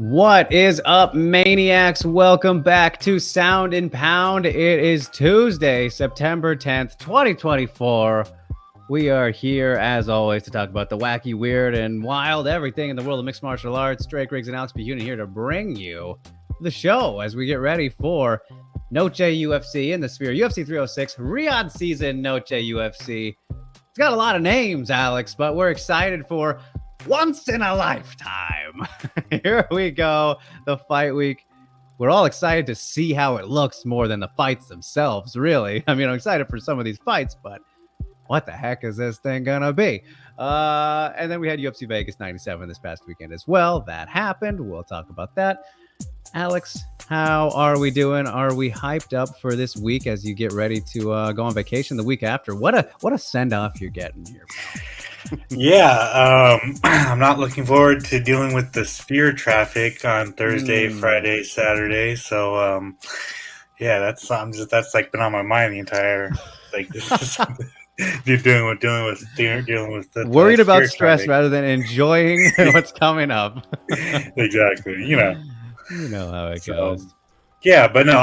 What is up, maniacs? Welcome back to Sound and Pound. It is Tuesday, September 10th, 2024. We are here, as always, to talk about the wacky, weird, and wild everything in the world of mixed martial arts. Drake Riggs and Alex B. Unit here to bring you the show as we get ready for Noche UFC in the Sphere. UFC 306, Riyadh season Noche UFC. It's got a lot of names, Alex, but we're excited for once in a lifetime. Here we go. The fight week. We're all excited to see how it looks more than the fights themselves, really. I mean, I'm excited for some of these fights, but what the heck is this thing gonna be? And then we had UFC Vegas 97 this past weekend as well. That happened. We'll talk about that. Alex, how are we doing? Are we hyped up for this week as you get ready to go on vacation the week after? What a send-off you're getting here, pal. Yeah, I'm not looking forward to dealing with the Sphere traffic on Thursday, Friday, Saturday. So, yeah, that's like been on my mind the entire dealing with the worried about Sphere stress traffic. rather than enjoying what's coming up. Exactly, you know how it goes. Yeah, but no,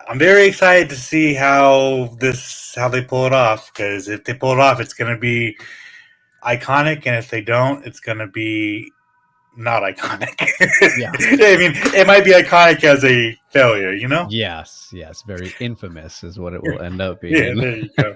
I'm very excited to see how they pull it off, because if they pull it off, it's going to be iconic, and if they don't, it's going to be not iconic. Yeah. I mean, it might be iconic as a failure, you know? Yes, very infamous is what it will end up being. Yeah, there you go.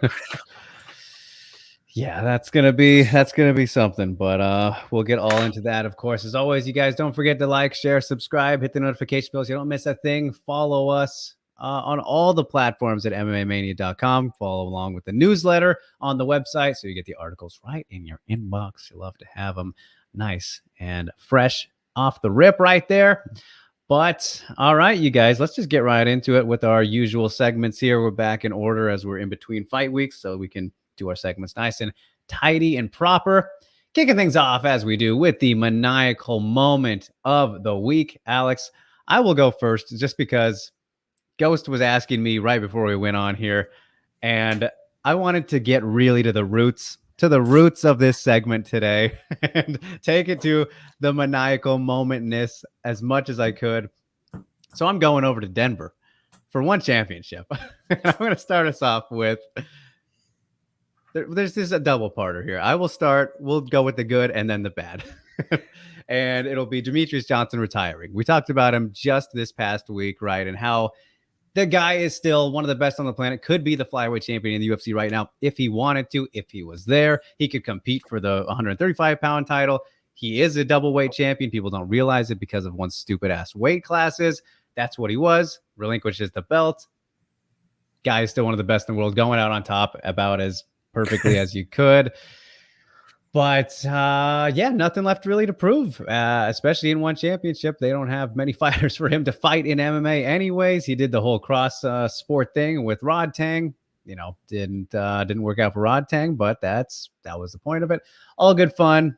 Yeah, that's gonna be something, but we'll get all into that, of course. As always, you guys don't forget to like, share, subscribe, hit the notification bells so you don't miss a thing. Follow us on all the platforms at MMAmania.com. Follow along with the newsletter on the website so you get the articles right in your inbox. You love to have them nice and fresh off the rip right there. But all right, you guys, let's just get right into it with our usual segments here. We're back in order as we're in between fight weeks, so we can do our segments nice and tidy and proper. Kicking things off as we do with the maniacal moment of the week. Alex, I will go first just because Ghost was asking me right before we went on here, and I wanted to get really to the roots of this segment today and take it to the maniacal momentness as much as I could. So I'm going over to Denver for one championship. I'm going to start us off with, there's a double parter here. We'll go with the good and then the bad. And it'll be Demetrius Johnson retiring. We talked about him just this past week, right? And how the guy is still one of the best on the planet, could be the flyweight champion in the UFC right now if he wanted to. If he was there, he could compete for the 135-pound title. He is a double weight champion. People don't realize it because of one stupid ass weight classes. That's what he was. Relinquishes the belt. Guy is still one of the best in the world, going out on top about as perfectly as you could. But yeah, nothing left really to prove, especially in one championship. They don't have many fighters for him to fight in MMA anyways. He did the whole cross sport thing with Rod Tang. Didn't work out for Rod Tang, but that was the point of it. All good fun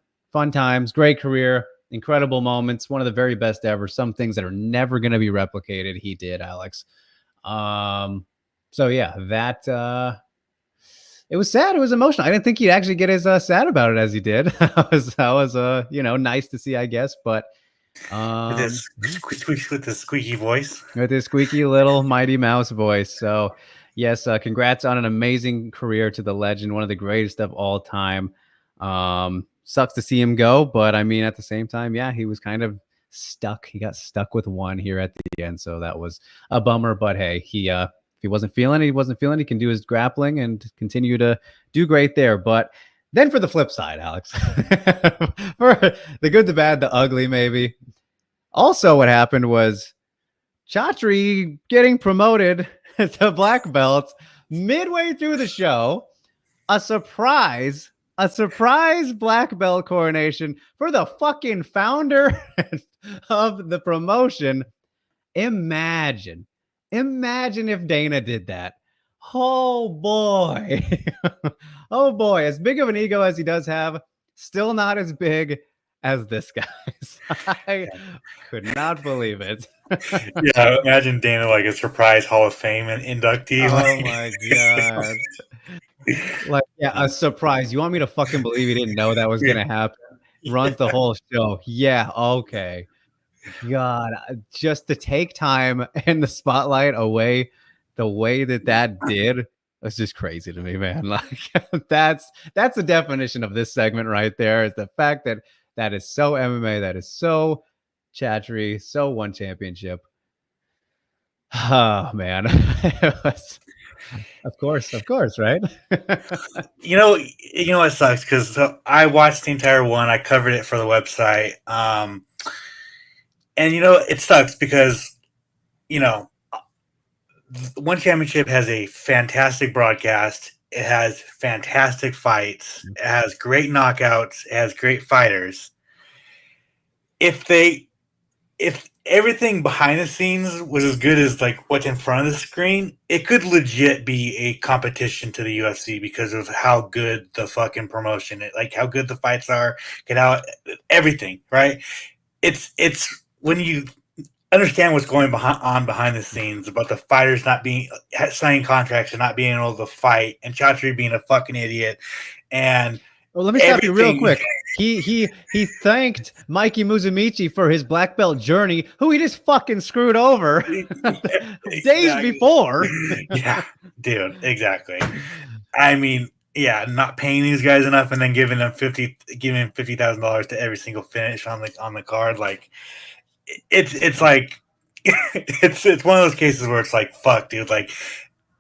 times, great career, incredible moments, one of the very best ever. Some things that are never going to be replicated, he did, Alex. So yeah, that it was sad. It was emotional. I didn't think he'd actually get as sad about it as he did. That was nice to see, I guess. But with his squeaky voice, with his squeaky little Mighty Mouse voice. So yes, congrats on an amazing career to the legend, one of the greatest of all time. Sucks to see him go, but I mean, at the same time, yeah, he was kind of stuck. He got stuck with one here at the end, so that was a bummer. But hey, if he wasn't feeling it, he can do his grappling and continue to do great there. But then for the flip side, Alex, for the good, the bad, the ugly, maybe. Also, what happened was Chatri getting promoted to black belt midway through the show. A surprise black belt coronation for the fucking founder of the promotion. Imagine if Dana did that. Oh boy. Oh boy. As big of an ego as he does have, still not as big as this guy's. I could not believe it. Yeah, imagine Dana like a surprise Hall of Fame and inductee. Oh my god. Like, yeah, a surprise. You want me to fucking believe he didn't know that was gonna happen? Runs the whole show. Yeah, okay. God, just to take time and the spotlight away the way that did was just crazy to me, man. Like that's the definition of this segment right there, is the fact that that is so MMA, that is so chattery, so one championship. Oh man. Of course, right? You know what sucks, because I watched the entire one. I covered it for the website, and it sucks because you know one championship has a fantastic broadcast. It has fantastic fights. It has great knockouts. It has great fighters. If they, if everything behind the scenes was as good as like what's in front of the screen, it could legit be a competition to the UFC because of how good the fucking promotion is, like how good the fights are, get out everything right. It's when you understand what's going on behind the scenes about the fighters not being signing contracts and not being able to fight, and Chatri being a fucking idiot, and Well, let me stop you real everything. quick. He thanked Mikey Musumeci for his black belt journey, who he just fucking screwed over days Exactly. before. Yeah, dude, exactly. I mean, yeah, not paying these guys enough and then giving $50,000 to every single finish on the card. Like it's like it's one of those cases where it's like, fuck, dude. Like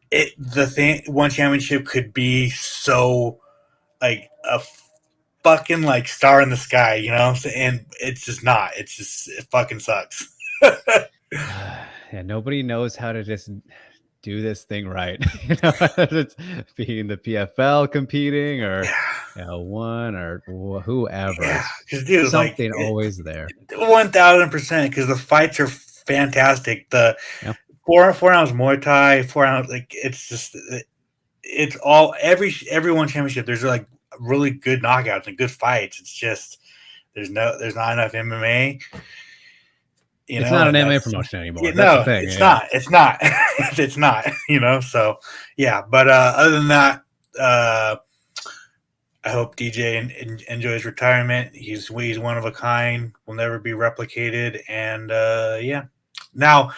the thing, one championship could be so like a fucking like star in the sky, and it's just not. It's just, it fucking sucks. Yeah, nobody knows how to just do this thing right. It's being the PFL competing, or one, or whoever. Yeah, It's because dude, like something always there. 1,000%. Because the fights are fantastic. The Yeah. 4 ounce Muay Thai, 4 ounce, like it's just it's all every one championship. There's like really good knockouts and good fights. It's just there's not enough MMA. It's not an And MMA that's, promotion anymore. you That's the know, thing. it's Yeah. not. It's not. It's not. So yeah. But other than that, I hope DJ enjoys retirement. He's one of a kind. Will never be replicated. And yeah. Now,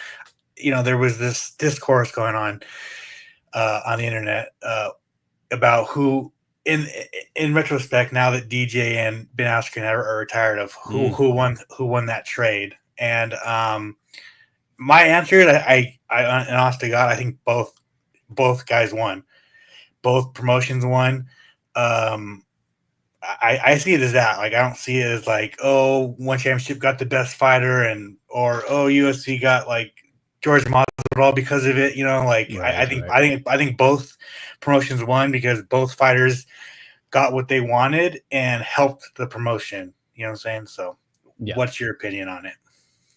there was this discourse going on the internet about who, in retrospect, now that DJ and Ben Askren are retired, of who won that trade. And my answer, I and honest to God, I think both guys won. Both promotions won. I see it as that. Like, I don't see it as like, oh, one championship got the best fighter, or oh, UFC got like George Masvidal because of it. Like Right. I think both promotions won because both fighters got what they wanted and helped the promotion. You know what I'm saying? So, Yeah. what's your opinion on it?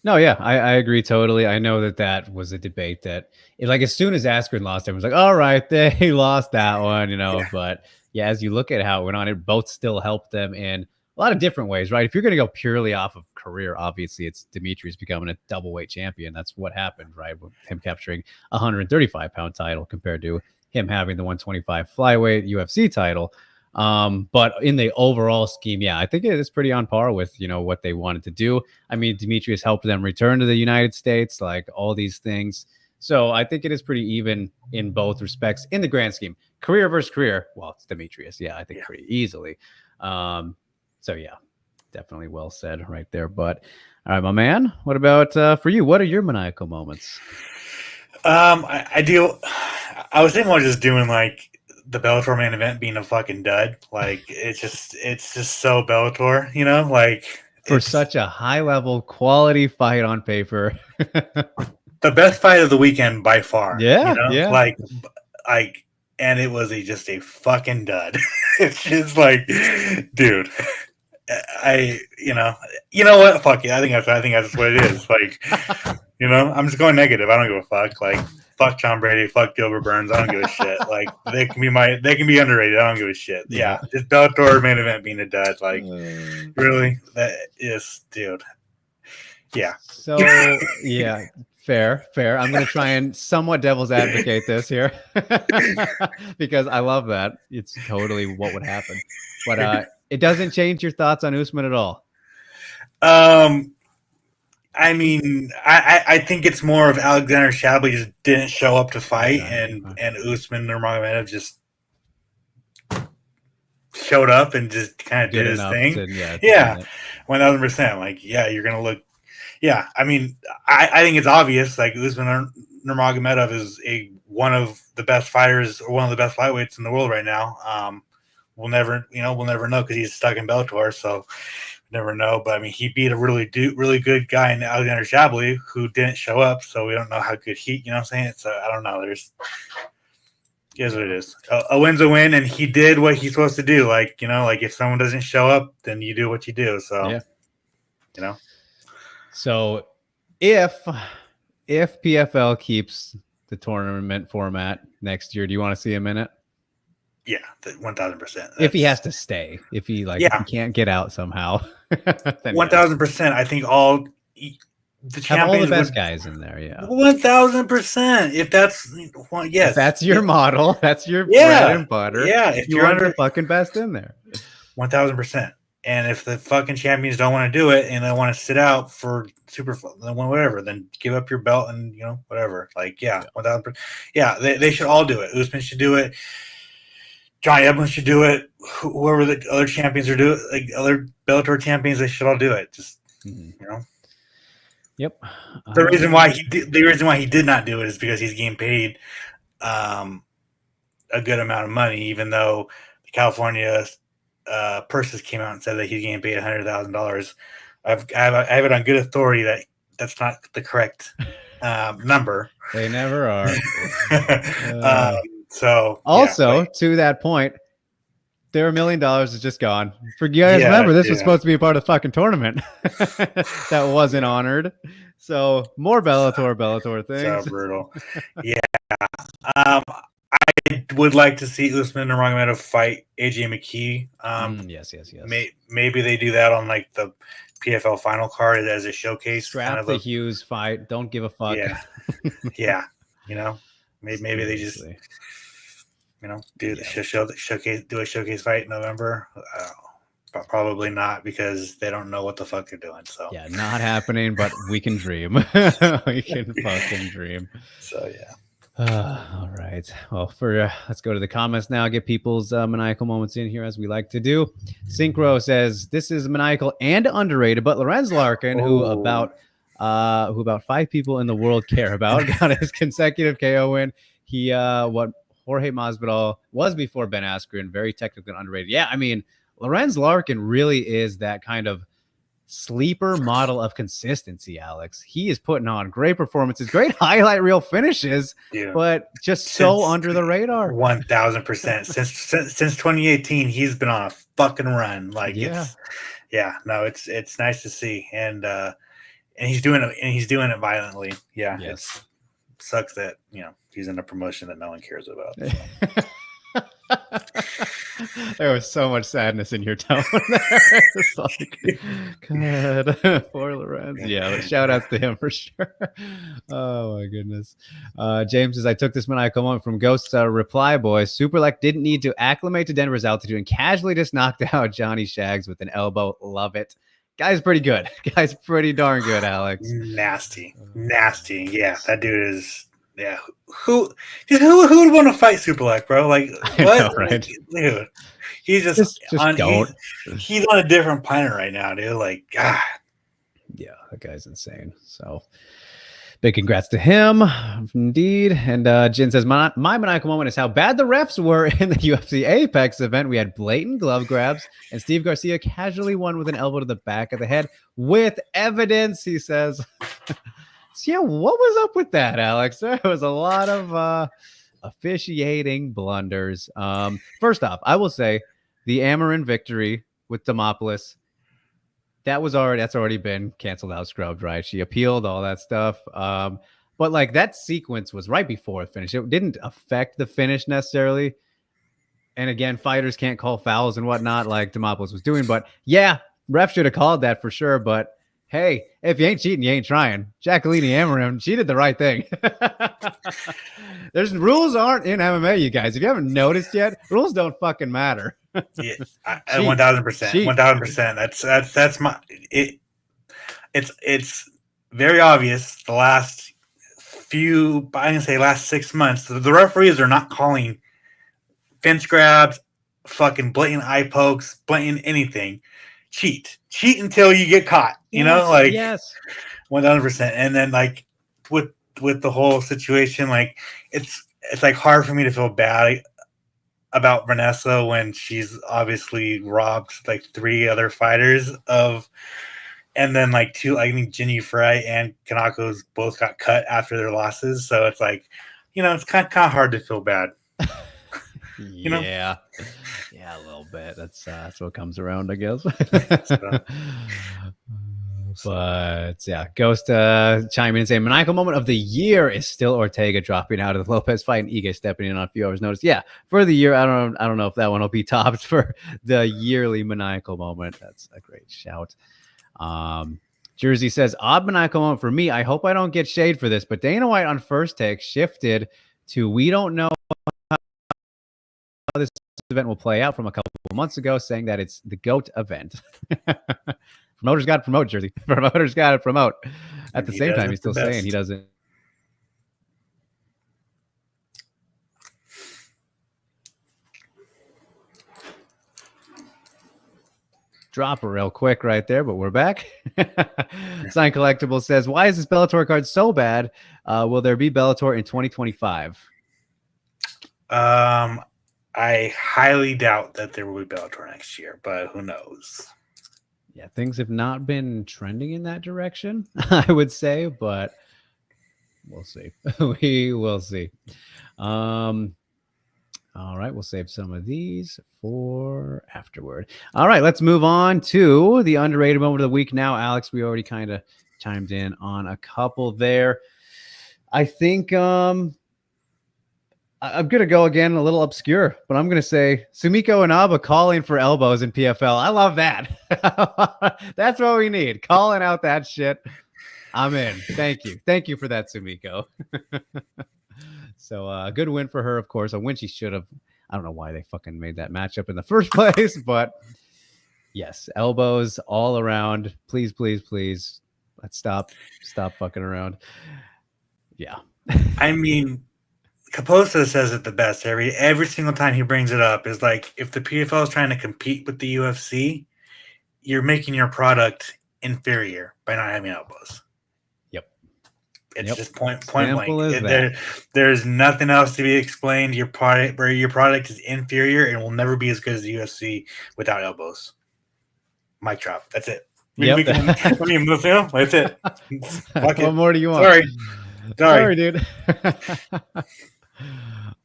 No, yeah, I agree totally. I know that was a debate that, like, as soon as Askren lost, everyone's like, all right, they lost that one, Yeah. But yeah, as you look at how it went on, it both still helped them in a lot of different ways, right? If you're going to go purely off of career, obviously it's Demetrius becoming a double weight champion. That's what happened, right? With him capturing a 135-pound title compared to him having the 125 flyweight UFC title. But in the overall scheme, yeah, I think it is pretty on par with, what they wanted to do. I mean, Demetrius helped them return to the United States, like all these things. So I think it is pretty even in both respects in the grand scheme. Career versus career, well, it's Demetrius. Yeah, I think pretty easily. So yeah, definitely well said right there. But all right, my man, what about for you? What are your maniacal moments? I do. I was thinking about just doing like the Bellator main event being a fucking dud. Like it's just so Bellator, like For it's such a high level quality fight on paper. the best fight of the weekend by far. Yeah. Like, and it was just a fucking dud. It's just like, dude, you know what? Fuck it. I think that's what it is. Like, I'm just going negative. I don't give a fuck. Like, fuck Tom Brady, fuck Gilbert Burns. I don't give a shit. Like, they can be underrated. I don't give a shit. Yeah, just Bellator main event being a dud. Like, really, that is, dude. Yeah. So yeah, fair. I'm going to try and somewhat devil's advocate this here because I love that. It's totally what would happen, but it doesn't change your thoughts on Usman at all. I I mean, I think it's more of Alexander Shabliy just didn't show up to fight, Okay. and Usman Nurmagomedov just showed up and just kind of Good did his enough thing. to to Yeah, get it. 1000%. Like, yeah, you're gonna look. Yeah, I mean, I think it's obvious. Like Usman Nurmagomedov is one of the best fighters or one of the best lightweights in the world right now. We'll never know because he's stuck in Bellator, so never know. But I mean, he beat a really good guy in Alexander Shabliy who didn't show up, so we don't know how good he. You know what I'm saying? So I don't know. Here's what it is. A win's a win, and he did what he's supposed to do. Like, like if someone doesn't show up, then you do what you do. So, Yeah. you know. So if PFL keeps the tournament format next year, do you want to see him in it? Yeah, 1000%. If he has to stay, if he can't get out somehow, then 1000%. I think all the have all the champions best guys in there. Yeah, 1000%. If that's yes, if that's your model, that's your bread yeah, and butter. yeah. If you want the fucking best in there, 1000%. And if the fucking champions don't want to do it and they want to sit out for whatever, then give up your belt and whatever. Like, yeah, 1000%. Yeah, they should all do it. Usman should do it. Johnny Edmonds should do it. Whoever the other champions are doing, like other Bellator champions, they should all do it. Just Yep. The reason why he did not do it is because he's getting paid a good amount of money, even though the California purses came out and said that he's getting paid $100,000. I have it on good authority that that's not the correct number. They never are. So also to that point, their $1 million is just gone. For you guys, remember this was supposed to be a part of the fucking tournament that wasn't honored. So more Bellator things. So brutal. Yeah. I would like to see Usman Nurmagomedov fight AJ McKee. Yes. Maybe they do that on like the PFL final card as a showcase. Strap the Hughes fight. Don't give a fuck. Yeah. Yeah. Maybe they just do a showcase fight in November. But probably not because they don't know what the fuck they're doing. So yeah, not happening. But we can dream. We can fucking dream. So yeah. All right. Well, let's go to the comments now. Get people's maniacal moments in here as we like to do. Synchro says this is maniacal and underrated, but Lorenz Larkin, who about 5 people in the world care about, got his consecutive KO win. He what Jorge Masvidal was before Ben Askren, very technically underrated. Yeah, I mean, Lorenz Larkin really is that kind of sleeper model of consistency, Alex. He is putting on great performances, great highlight reel finishes, but just so under the radar. 1000%. Since 2018, he's been on a fucking run. Like it's nice to see, and he's doing it violently. Yeah, yes. It sucks that he's in a promotion that no one cares about. So. There was so much sadness in your tone there. It's like, God, poor Lorenz. Yeah, shout outs to him for sure. Oh my goodness. James says, I took this maniacal moment from Ghost's reply boy. Superlek didn't need to acclimate to Denver's altitude and casually just knocked out Johnny Shags with an elbow. Love it. Guy's pretty good. Guy's pretty darn good, Alex. Nasty. Yeah, that dude is. Yeah, who would want to fight Superlek, bro? Like, what? Know, right? Dude, he's just don't. He's on a different planet right now, dude. Like, God. Yeah, that guy's insane. So, big congrats to him, indeed. And Jin says, my maniacal moment is how bad the refs were in the UFC Apex event. We had blatant glove grabs, and Steve Garcia casually won with an elbow to the back of the head with evidence, he says. So yeah, what was up with that, Alex? There was a lot of officiating blunders. First off, I will say the Amarin victory with Demopoulos, that's already been canceled out, scrubbed, right? She appealed, all that stuff. But like that sequence was right before the finish. It didn't affect the finish necessarily. And again, fighters can't call fouls and whatnot like Demopoulos was doing. But yeah, ref should have called that for sure. But hey, if you ain't cheating, you ain't trying. Jacqueline Amarim, she did the right thing. There's rules aren't in MMA, you guys. If you haven't noticed yet, rules don't fucking matter. Yeah, 1000%. 1000%. That's my it's very obvious the last few, I can say last 6 months, the referees are not calling fence grabs, fucking blatant eye pokes, blatant anything. Cheat until you get caught. You know, like yes. 100%. And then like with the whole situation, like it's like hard for me to feel bad about Vanessa when she's obviously robbed like 3 other fighters of, and then like two, I think Jinny Fry and Kanako's both got cut after their losses. So it's like, it's kind of hard to feel bad. You know, Yeah. Yeah, a little bit. That's what comes around, I guess. so, But yeah, Ghost chiming in and saying maniacal moment of the year is still Ortega dropping out of the Lopez fight and Ige stepping in on a few hours notice. Yeah, for the year, I don't know if that one will be topped for the yearly maniacal moment. That's a great shout. Jersey says odd maniacal moment for me. I hope I don't get shade for this, but Dana White on First Take shifted to we don't know how this event will play out from a couple of months ago, saying that it's the GOAT event. Promoters got to promote, Jersey. Promoters got to promote. At the same time, he's still saying he doesn't. Drop it real quick right there, but we're back. Sign Collectible says, why is this Bellator card so bad? Will there be Bellator in 2025? I highly doubt that there will be Bellator next year, but who knows? Yeah, things have not been trending in that direction, I would say, but we'll see. We will see. All right, we'll save some of these for afterward. All right, let's move on to the underrated moment of the week now. Alex, we already kind of chimed in on a couple there. I think I'm going to go again a little obscure, but I'm going to say Sumiko Inaba calling for elbows in PFL. I love that. That's what we need. Calling out that shit. I'm in. Thank you. Thank you for that, Sumiko. So a good win for her, of course. A win she should have. I don't know why they fucking made that matchup in the first place, but yes, elbows all around. Please, please, please. Let's stop fucking around. Yeah. I mean, Caposa says it the best. Every single time he brings it up is like, if the PFL is trying to compete with the UFC, you're making your product inferior by not having elbows. It's just point blank. There's nothing else to be explained. Your product is inferior and will never be as good as the UFC without elbows. Mic drop. That's it. Yep. We can move on. That's it. What more do you want? Sorry, dude.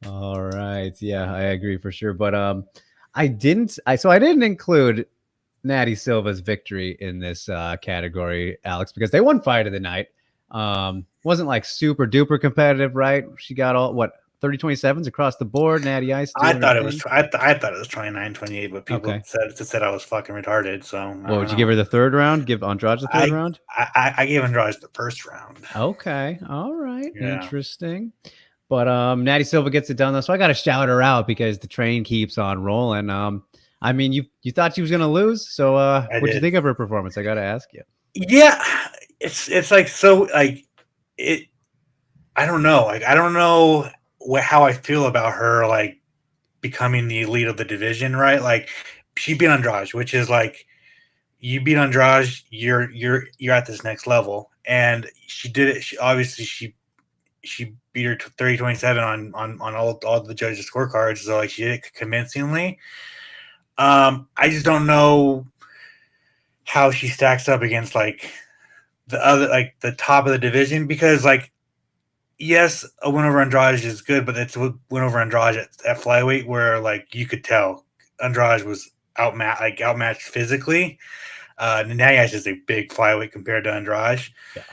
All right. Yeah, I agree for sure. But I didn't include Natty Silva's victory in this category, Alex, because they won fight of the night. Wasn't like super duper competitive, right? She got all 30-27s across the board. Natty Ice. I thought it was 29-28, but people said I was fucking retarded. So would you give her the third round? Give Andrade the third round? I gave Andrade the first round. Okay, all right, interesting. But Natty Silva gets it done though, so I got to shout her out because the train keeps on rolling. I mean, you thought she was gonna lose, so what'd you think of her performance? I got to ask you. Yeah, it's like so like it. I don't know. Like I don't know how I feel about her like becoming the elite of the division, right? Like she beat Andrade, which is like you beat Andrade, you're at this next level, and she did it. She beat her 30-27 on all the judges' scorecards, so like she did it convincingly. I just don't know how she stacks up against like the other, like the top of the division, because like yes, a win over Andrade is good, but it's a win over Andrade at flyweight where like you could tell Andrade was outmatched physically. Natty is a big flyweight compared to Andrade. Yeah.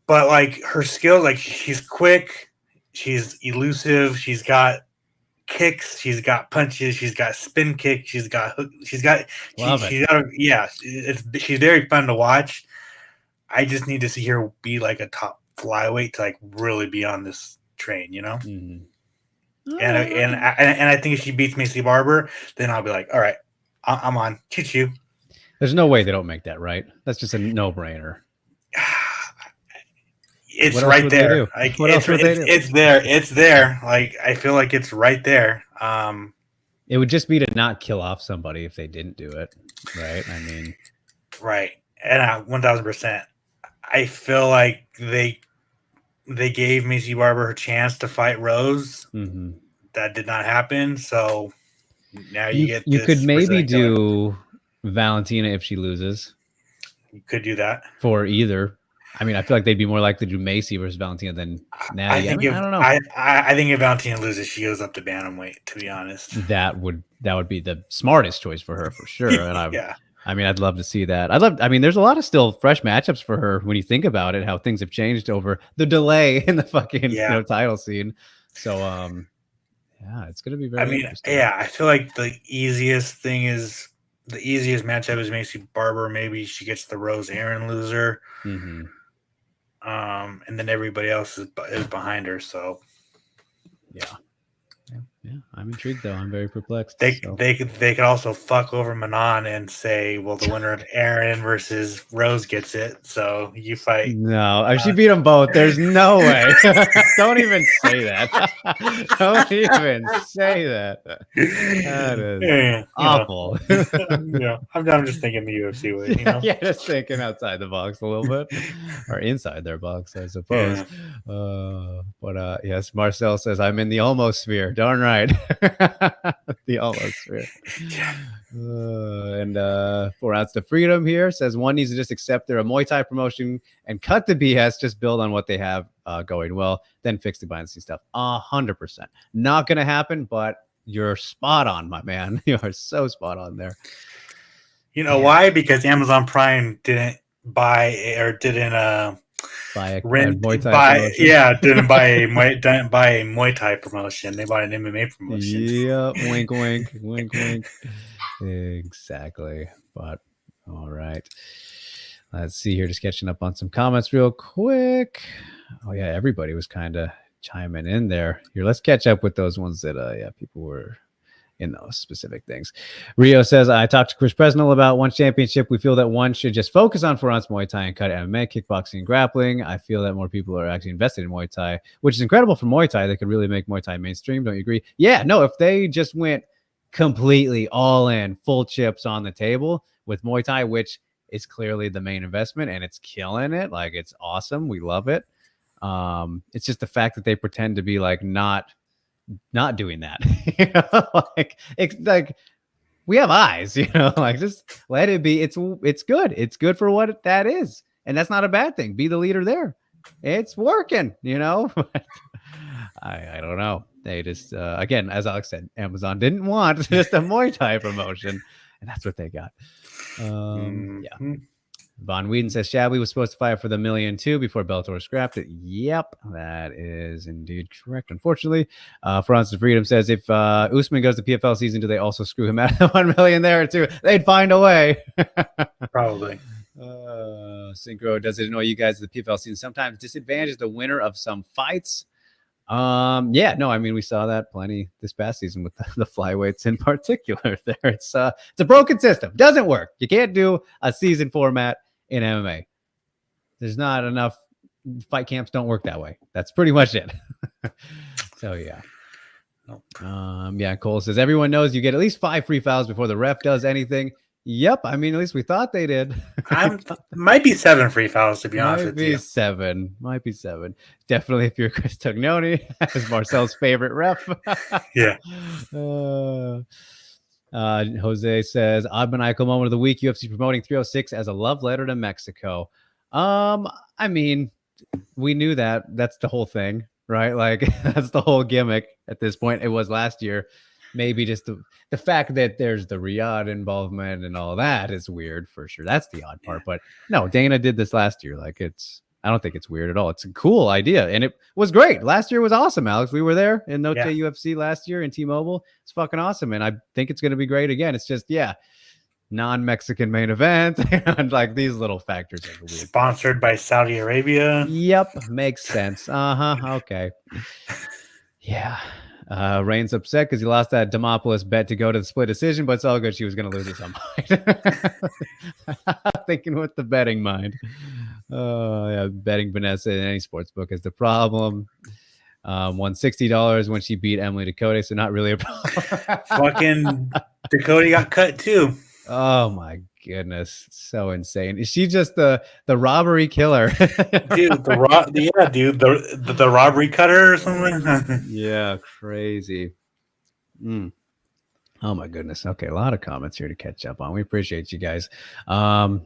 But like her skills, like she's quick, she's elusive, she's got kicks, she's got punches, she's got spin kicks, she's got she's very fun to watch. I just need to see her be like a top flyweight to like really be on this train, you know. Mm-hmm. And I think if she beats Macy Barber, then I'll be like, all right, I'm on. Choo-choo. There's no way they don't make that, right? That's just a no-brainer. it's What else right would they there. do? Like What else would they do? it's there. It's there. Like I feel like it's right there. It would just be to not kill off somebody if they didn't do it, right? I mean, right. And 1000%. I feel like they gave Macy Barber her chance to fight Rose. mm-hmm. That did not happen. So now you get you could this maybe Brazilian killer. do Valentina if she loses You could do that. for either. I mean, I feel like they'd be more likely to do Macy versus Valentina than Natty. I don't know. I think if Valentina loses, she goes up to bantamweight. To be honest, That would be the smartest choice for her for sure. And yeah. I mean, I'd love to see that. I mean, there's a lot of still fresh matchups for her when you think about it, how things have changed over the delay in the fucking title scene. So, yeah, it's going to be very interesting. Yeah, I feel like the easiest matchup is Macy Barber. Maybe she gets the Rose Aaron loser. Mm-hmm. And then everybody else is behind her. So, yeah, I'm intrigued though. I'm very perplexed. They could also fuck over Manon and say, well, the winner of Aaron versus Rose gets it. So you fight. No, she beat them both. There's no way. Don't even say that. Don't even say that. That is awful. I'm just thinking the UFC way. You know? Yeah, just thinking outside the box a little bit, or inside their box, I suppose. But yes, Marcel says I'm in the almost sphere. Darn right. The almost sphere. And 4 Ounce to Freedom here says one needs to just accept they're a Muay Thai promotion and cut the BS, just build on what they have going well, then fix the behind the scenes stuff. 100%. Not going to happen, but you're spot on, my man. You are so spot on there. You know why? Because Amazon Prime didn't buy or didn't buy a rent Muay Thai promotion. Didn't buy a Muay Thai promotion. They bought an MMA promotion. Yeah, wink, wink, wink, wink. Exactly. But all right, let's see here. Just catching up on some comments real quick. Oh yeah, everybody was kind of chiming in there. Here, let's catch up with those ones that people were in those specific things. Rio says, I talked to Chris Presnell about one championship. We feel that one should just focus on 4 Ounce Muay Thai and cut MMA, kickboxing, and grappling. I feel that more people are actually invested in Muay Thai, which is incredible for Muay Thai. They could really make Muay Thai mainstream. Don't you agree? Yeah, no, if they just went completely all in, full chips on the table with Muay Thai, which is clearly the main investment and it's killing it. Like, it's awesome. We love it. It's just the fact that they pretend to be like not doing that. You know? like we have eyes, you know, like just let it be. It's good. It's good for what that is. And that's not a bad thing. Be the leader there. It's working, you know. I don't know. They just again, as Alex said, Amazon didn't want just a Muay Thai promotion, and that's what they got. Yeah. Von Whedon says Shabby was supposed to fight for the $1 million too before Bellator scrapped it. Yep, that is indeed correct. Unfortunately, Francis Freedom says if Usman goes to PFL season, do they also screw him out of the $1 million there too? They'd find a way. Probably. Synchro, does it annoy you guys that the PFL season sometimes disadvantages the winner of some fights? Yeah, no, I mean, we saw that plenty this past season with the flyweights in particular there. It's a broken system. Doesn't work. You can't do a season format in MMA. There's not enough. Fight camps don't work that way. That's pretty much it. So yeah. Yeah, Cole says everyone knows you get at least 5 free fouls before the ref does anything. Yep, I mean, at least we thought they did. Might be 7 free fouls, to be honest with you. Might be 7. Definitely if you're Chris Tognoni, as Marcel's favorite ref. Yeah. Jose says, odd maniacal moment of the week, UFC promoting 306 as a love letter to Mexico. I mean, we knew that. That's the whole thing, right? Like, that's the whole gimmick at this point. It was last year. Maybe just the fact that there's the Riyadh involvement and all that is weird for sure. That's the odd part. But no, Dana did this last year. Like, I don't think it's weird at all. It's a cool idea. And it was great. Last year was awesome, Alex. We were there in Noche UFC last year in T-Mobile. It's fucking awesome. And I think it's going to be great again. It's just, non-Mexican main event. And like these little factors are weird. Sponsored by Saudi Arabia. Yep. Makes sense. Okay. Yeah. Rain's upset because he lost that Demopoulos bet to go to the split decision, but it's all good. She was going to lose at some point. Thinking with the betting mind. Oh yeah, betting Vanessa in any sports book is the problem. Won $60 when she beat Emily Dakota, so not really a problem. Fucking Dakota got cut too. Oh my goodness, so insane. Is she just the robbery killer? Dude, the robbery cutter or something. Yeah, crazy. Mm. Oh my goodness. Okay, a lot of comments here to catch up on. We appreciate you guys. All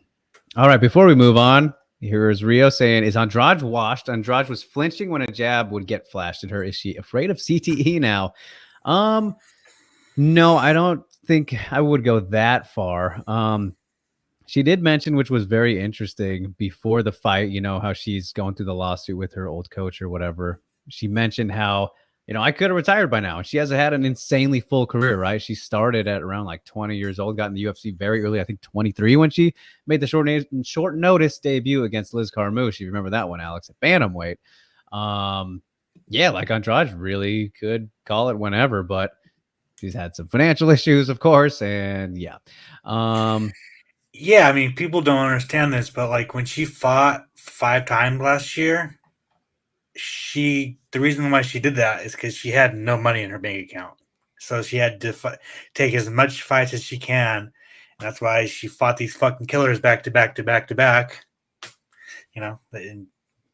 right, before we move on, here's Rio saying, "Is Andrade washed? Andrade was flinching when a jab would get flashed at her. Is she afraid of CTE now?" Um, no, I don't think I would go that far. She did mention, which was very interesting before the fight, how she's going through the lawsuit with her old coach or whatever. She mentioned how, I could have retired by now. And she has had an insanely full career, right? She started at around like 20 years old, got in the UFC very early, I think 23 when she made the short notice debut against Liz Carmouche. You remember that one, Alex, at bantamweight. Yeah, like Andrade really could call it whenever, but she's had some financial issues, of course. And yeah. Yeah, I mean, people don't understand this, but like when she fought 5 times last year, the reason why she did that is because she had no money in her bank account, so she had to take as much fights as she can. And that's why she fought these fucking killers back to back to back to back. And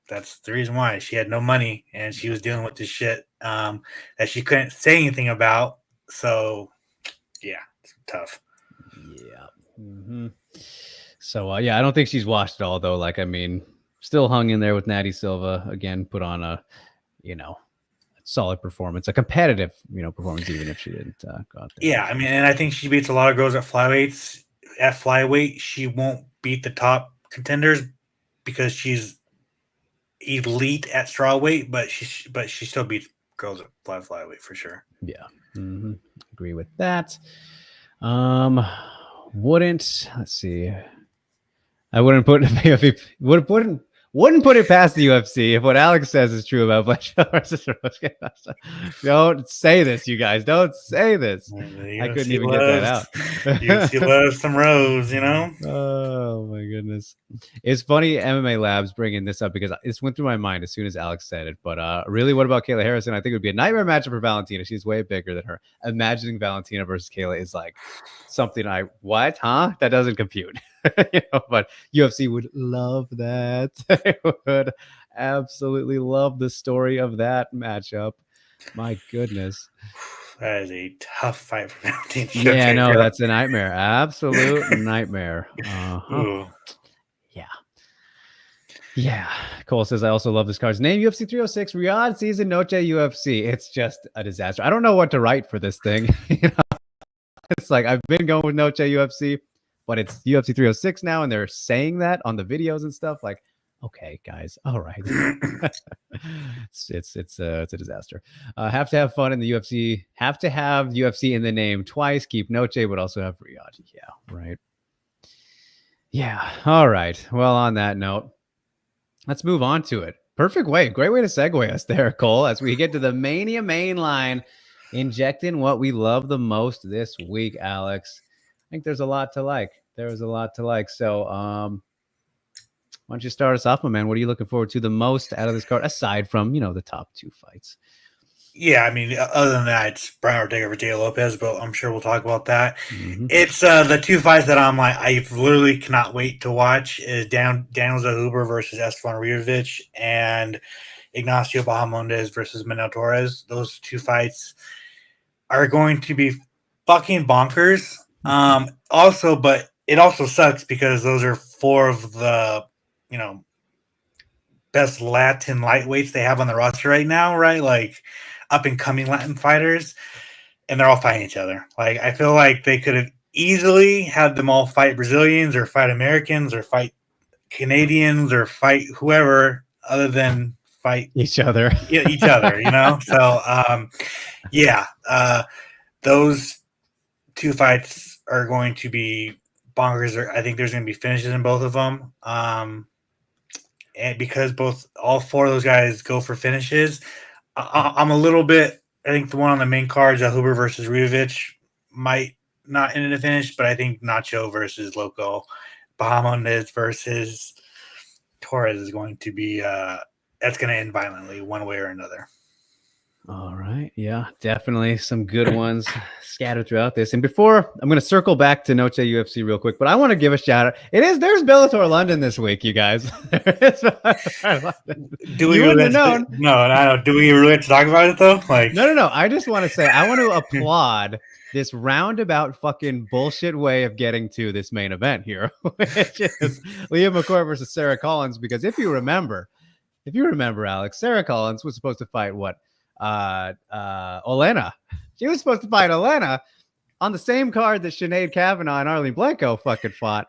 that's the reason why she had no money and she was dealing with this shit that she couldn't say anything about. So, yeah, it's tough. Yeah. Mm-hmm. So yeah, I don't think she's washed at all though. Like, I mean, still hung in there with Natty Silva again, put on a, solid performance, a competitive, performance, even if she didn't go out there. Yeah, I mean, and I think she beats a lot of girls at flyweights. At flyweight, she won't beat the top contenders because she's elite at strawweight, but she still beats girls at flyweight for sure. Yeah, agree with that. Let's see. I wouldn't put wouldn't put it past the UFC if what Alex says is true about Blanchard versus Rose. Don't say this, you guys. Don't say this. I couldn't even get that out. UFC loves some Rose, Oh my goodness. It's funny MMA Labs bringing this up because this went through my mind as soon as Alex said it. But really, what about Kayla Harrison? I think it would be a nightmare matchup for Valentina. She's way bigger than her. Imagining Valentina versus Kayla is like something that doesn't compute. But UFC would love that. They would absolutely love the story of that matchup. My goodness. That is a tough fight for Valentina. Yeah, no, that's a nightmare. Absolute nightmare. Ooh. Yeah. Cole says, I also love this card's name. UFC 306, Riyadh season Noche UFC. It's just a disaster. I don't know what to write for this thing. It's like I've been going with Noche UFC, but it's UFC 306 now, and they're saying that on the videos and stuff. Like, okay, guys, all right. it's a disaster. Have to have fun in the UFC. Have to have UFC in the name twice. Keep Noche, but also have Riyadh. Yeah, right. Yeah. All right. Well, on that note, let's move on to it. Perfect way. Great way to segue us there, Cole, as we get to the Mania main line, injecting what we love the most this week, Alex. I think there's a lot to like. So, why don't you start us off, my man? What are you looking forward to the most out of this card, aside from, the top two fights? Yeah, I mean, other than that, it's Brian Ortega for Diego Lopez, but I'm sure we'll talk about that. Mm-hmm. It's the two fights that I'm like, I literally cannot wait to watch is Daniel Zahuber versus Esteban Rijovic and Ignacio Bahamondes versus Manuel Torres. Those two fights are going to be fucking bonkers. Also, but it also sucks because those are four of the, best Latin lightweights they have on the roster right now, right? Like up and coming Latin fighters, and they're all fighting each other. Like I feel like they could have easily had them all fight Brazilians or fight Americans or fight Canadians or fight whoever other than fight each other. So those two fights are going to be bonkers. I think there's going to be finishes in both of them. And because all four of those guys go for finishes, I'm a little bit. I think the one on the main card, Zahuber versus Rijovic, might not end in a finish, but I think Nacho versus Loco, Bahamondes versus Torres is going to be that's going to end violently one way or another. All right. Yeah, definitely some good ones scattered throughout this. And before I'm going to circle back to Noche UFC real quick, but I want to give a shout out. There's Bellator London this week, you guys. Do we you really wouldn't have known. No. Do we really have to talk about it though? Like, no. I just want to say I want to applaud this roundabout fucking bullshit way of getting to this main event here, which is Leah McCourt versus Sarah Collins. Because if you remember, Alex, Sarah Collins was supposed to fight what? Olena. She was supposed to fight Olena on the same card that Sinead Kavanaugh and Arlene Blanco fucking fought.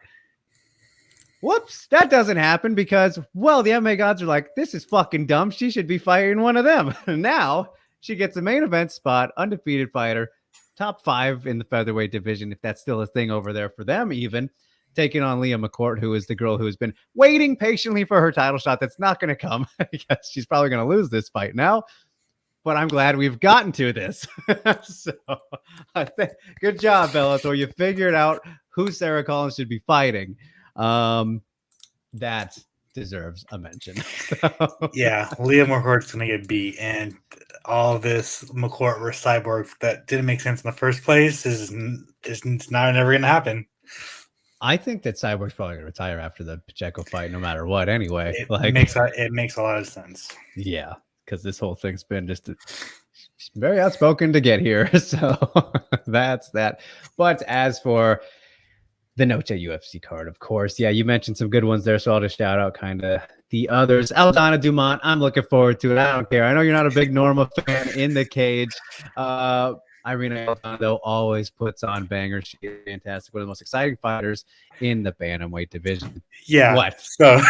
Whoops, that doesn't happen because, well, the MMA gods are like, this is fucking dumb. She should be fighting one of them. Now she gets a main event spot, undefeated fighter, top 5 in the featherweight division, if that's still a thing over there for them, even taking on Leah McCourt, who is the girl who has been waiting patiently for her title shot. That's not going to come because she's probably going to lose this fight now. But I'm glad we've gotten to this. So, good job, Bellator. You figured out who Sarah Collins should be fighting. That deserves a mention. yeah, Leah McCourt's going to get beat, and all this McCourt versus Cyborg that didn't make sense in the first place is not never going to happen. I think that Cyborg's probably going to retire after the Pacheco fight, no matter what. Anyway, it makes a lot of sense. Yeah. Because this whole thing's been just very outspoken to get here. So that's that. But as for the Noche UFC card, of course, yeah, you mentioned some good ones there. So I'll just shout out kind of the others. Aldana Dumont, I'm looking forward to it. I don't care. I know you're not a big Norma fan in the cage. Irina Aldana, though, always puts on bangers. She is fantastic. One of the most exciting fighters in the bantamweight division. Yeah. What? So,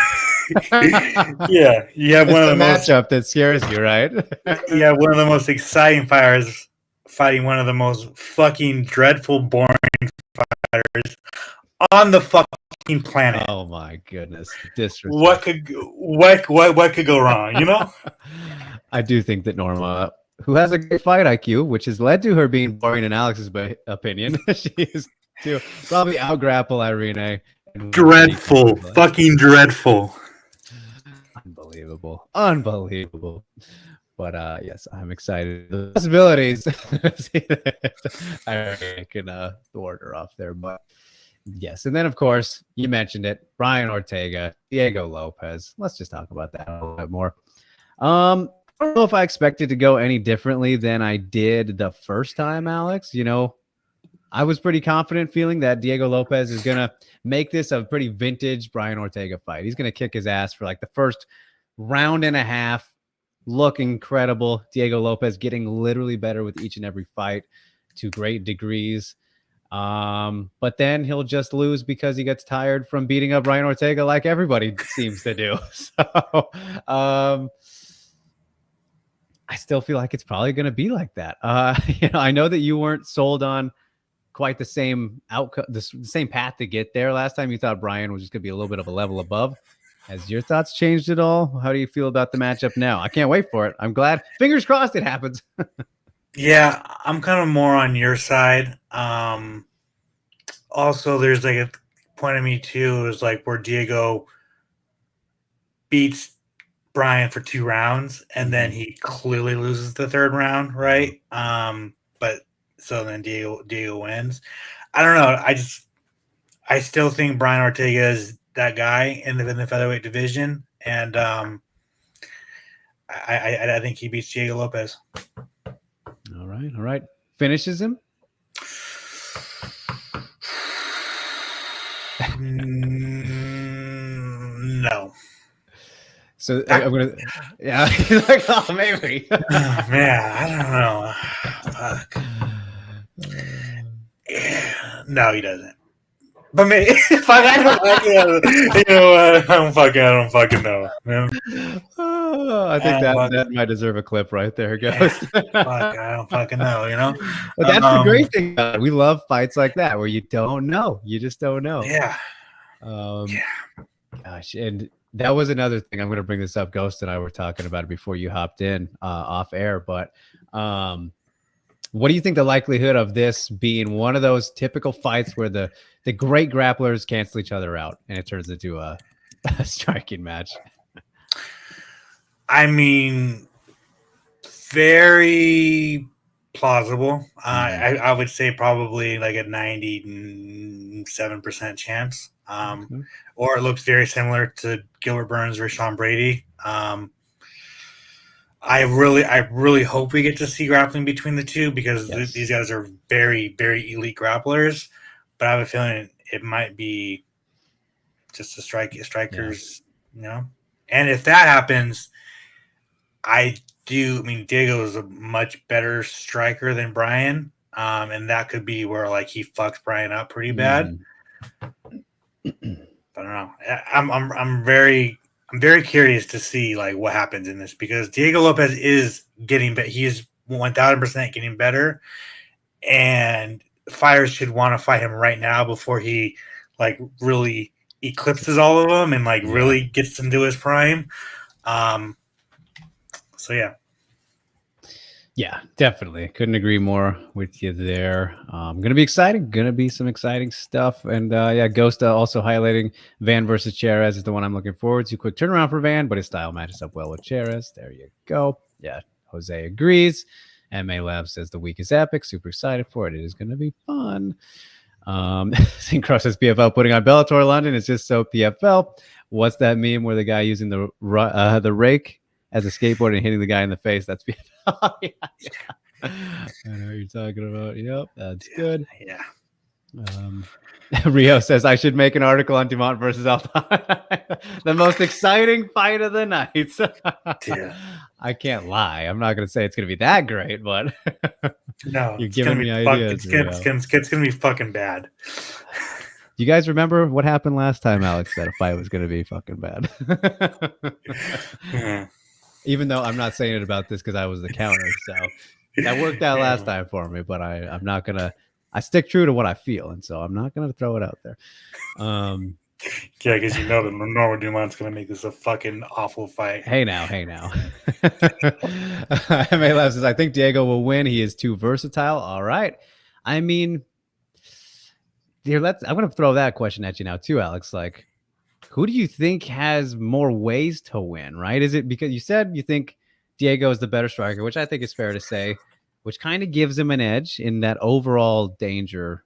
yeah, you have one of the matchup that scares you, right? Yeah, one of the most exciting fighters fighting one of the most fucking dreadful, boring fighters on the fucking planet. Oh my goodness! What could go wrong? You know. I do think that Norma, who has a great fight IQ, which has led to her being boring in Alex's opinion, she is to probably out-grapple Irene. Dreadful, fucking dreadful. Unbelievable. But yes, I'm excited. The possibilities. I can thwart her off there, but yes. And then, of course, you mentioned it, Brian Ortega, Diego Lopez. Let's just talk about that a little bit more. I don't know if I expected to go any differently than I did the first time, Alex. You know, I was pretty confident feeling that Diego Lopez is going to make this a pretty vintage Brian Ortega fight. He's going to kick his ass for like the first round and a half. Look incredible. Diego Lopez getting literally better with each and every fight to great degrees. But then he'll just lose because he gets tired from beating up Brian Ortega like everybody seems to do. So I still feel like it's probably going to be like that. I know that you weren't sold on quite the same outcome, the same path to get there. Last time you thought Brian was just going to be a little bit of a level above. Has your thoughts changed at all? How do you feel about the matchup now? I can't wait for it. I'm glad. Fingers crossed it happens. Yeah, I'm kind of more on your side. Also, there's like a point of me too, is like where Diego beats Brian for 2 rounds and then he clearly loses the 3rd round, right? But so then Diego wins. I don't know. I still think Brian Ortega is that guy in the featherweight division, and I think he beats Diego Lopez. All right. Finishes him? No. So I'm gonna, yeah, like, oh, maybe. Man, I don't know. Fuck. No, he doesn't. But maybe, I don't fucking know. Man. Oh, I think that might deserve a clip right there, guys. I don't fucking know, you know? But that's the great thing about it. We love fights like that where you don't know. You just don't know. Yeah. Gosh, and that was another thing. I'm going to bring this up. Ghost and I were talking about it before you hopped in off air. But what do you think the likelihood of this being one of those typical fights where the great grapplers cancel each other out and it turns into a striking match? I mean, very plausible. I would say probably like a 97% chance. Okay. Or it looks very similar to Gilbert Burns or Sean Brady. I really hope we get to see grappling between the two because Yes. these guys are very, very elite grapplers. But I have a feeling it might be just strikers, you know. And if that happens, I mean, Diego is a much better striker than Brian, and that could be where like he fucks Brian up pretty bad. I don't know. I'm very curious to see like what happens in this because Diego Lopez is getting better. He is 1000% getting better, and fighters should want to fight him right now before he like really eclipses all of them and like really gets into his prime. So yeah. Yeah, definitely. Couldn't agree more with you there. Gonna be exciting. Gonna be some exciting stuff. And yeah, Ghost also highlighting Van versus Cherez is the one I'm looking forward to. Quick turnaround for Van, but his style matches up well with Cherez. There you go. Yeah, Jose agrees. MA Lab says the week is epic. Super excited for it. It is gonna be fun. Syncro says PFL putting on Bellator London. It's just so PFL. What's that meme where the guy using the rake as a skateboard and hitting the guy in the face? That's PFL. Yeah. I know what you're talking about. Yep, that's good. Yeah. Rio says I should make an article on Dumont versus Altai. The most exciting fight of the night. Yeah. I can't lie. I'm not going to say it's going to be that great, but no, you're giving me ideas. It's gonna be fucking bad. You guys remember what happened last time, Alex? That a fight was going to be fucking bad. Even though I'm not saying it about this because I was the counter, so that worked out last time for me. But I'm not gonna. I stick true to what I feel, and so I'm not gonna throw it out there. Yeah, because you know that Norma Dumont's gonna make this a fucking awful fight. Hey now. MA Lab says I think Diego will win. He is too versatile. All right. I mean, here, I'm gonna throw that question at you now too, Alex. Like, who do you think has more ways to win, right? Is it because you said you think Diego is the better striker, which I think is fair to say, which kind of gives him an edge in that overall danger,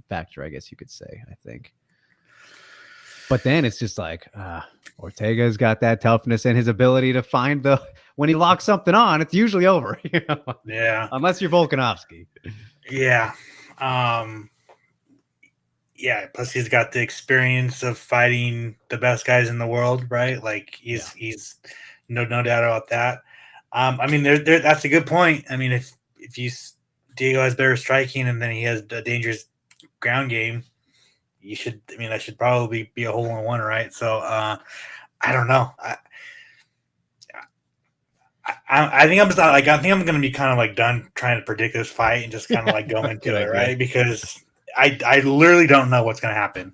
factor, I guess you could say, I think. But then it's just like Ortega's got that toughness and his ability to find when he locks something on, it's usually over. Yeah. Unless you're Volkanovski. Yeah. Yeah, plus he's got the experience of fighting the best guys in the world, right? Like he's no doubt about that. I mean, that's a good point. I mean, if Diego has better striking and then he has a dangerous ground game, that should probably be a hole in one, right? So I don't know. I think I'm just I think I'm gonna be kind of like done trying to predict this fight and just kind of like go into it, right? Because I literally don't know what's going to happen.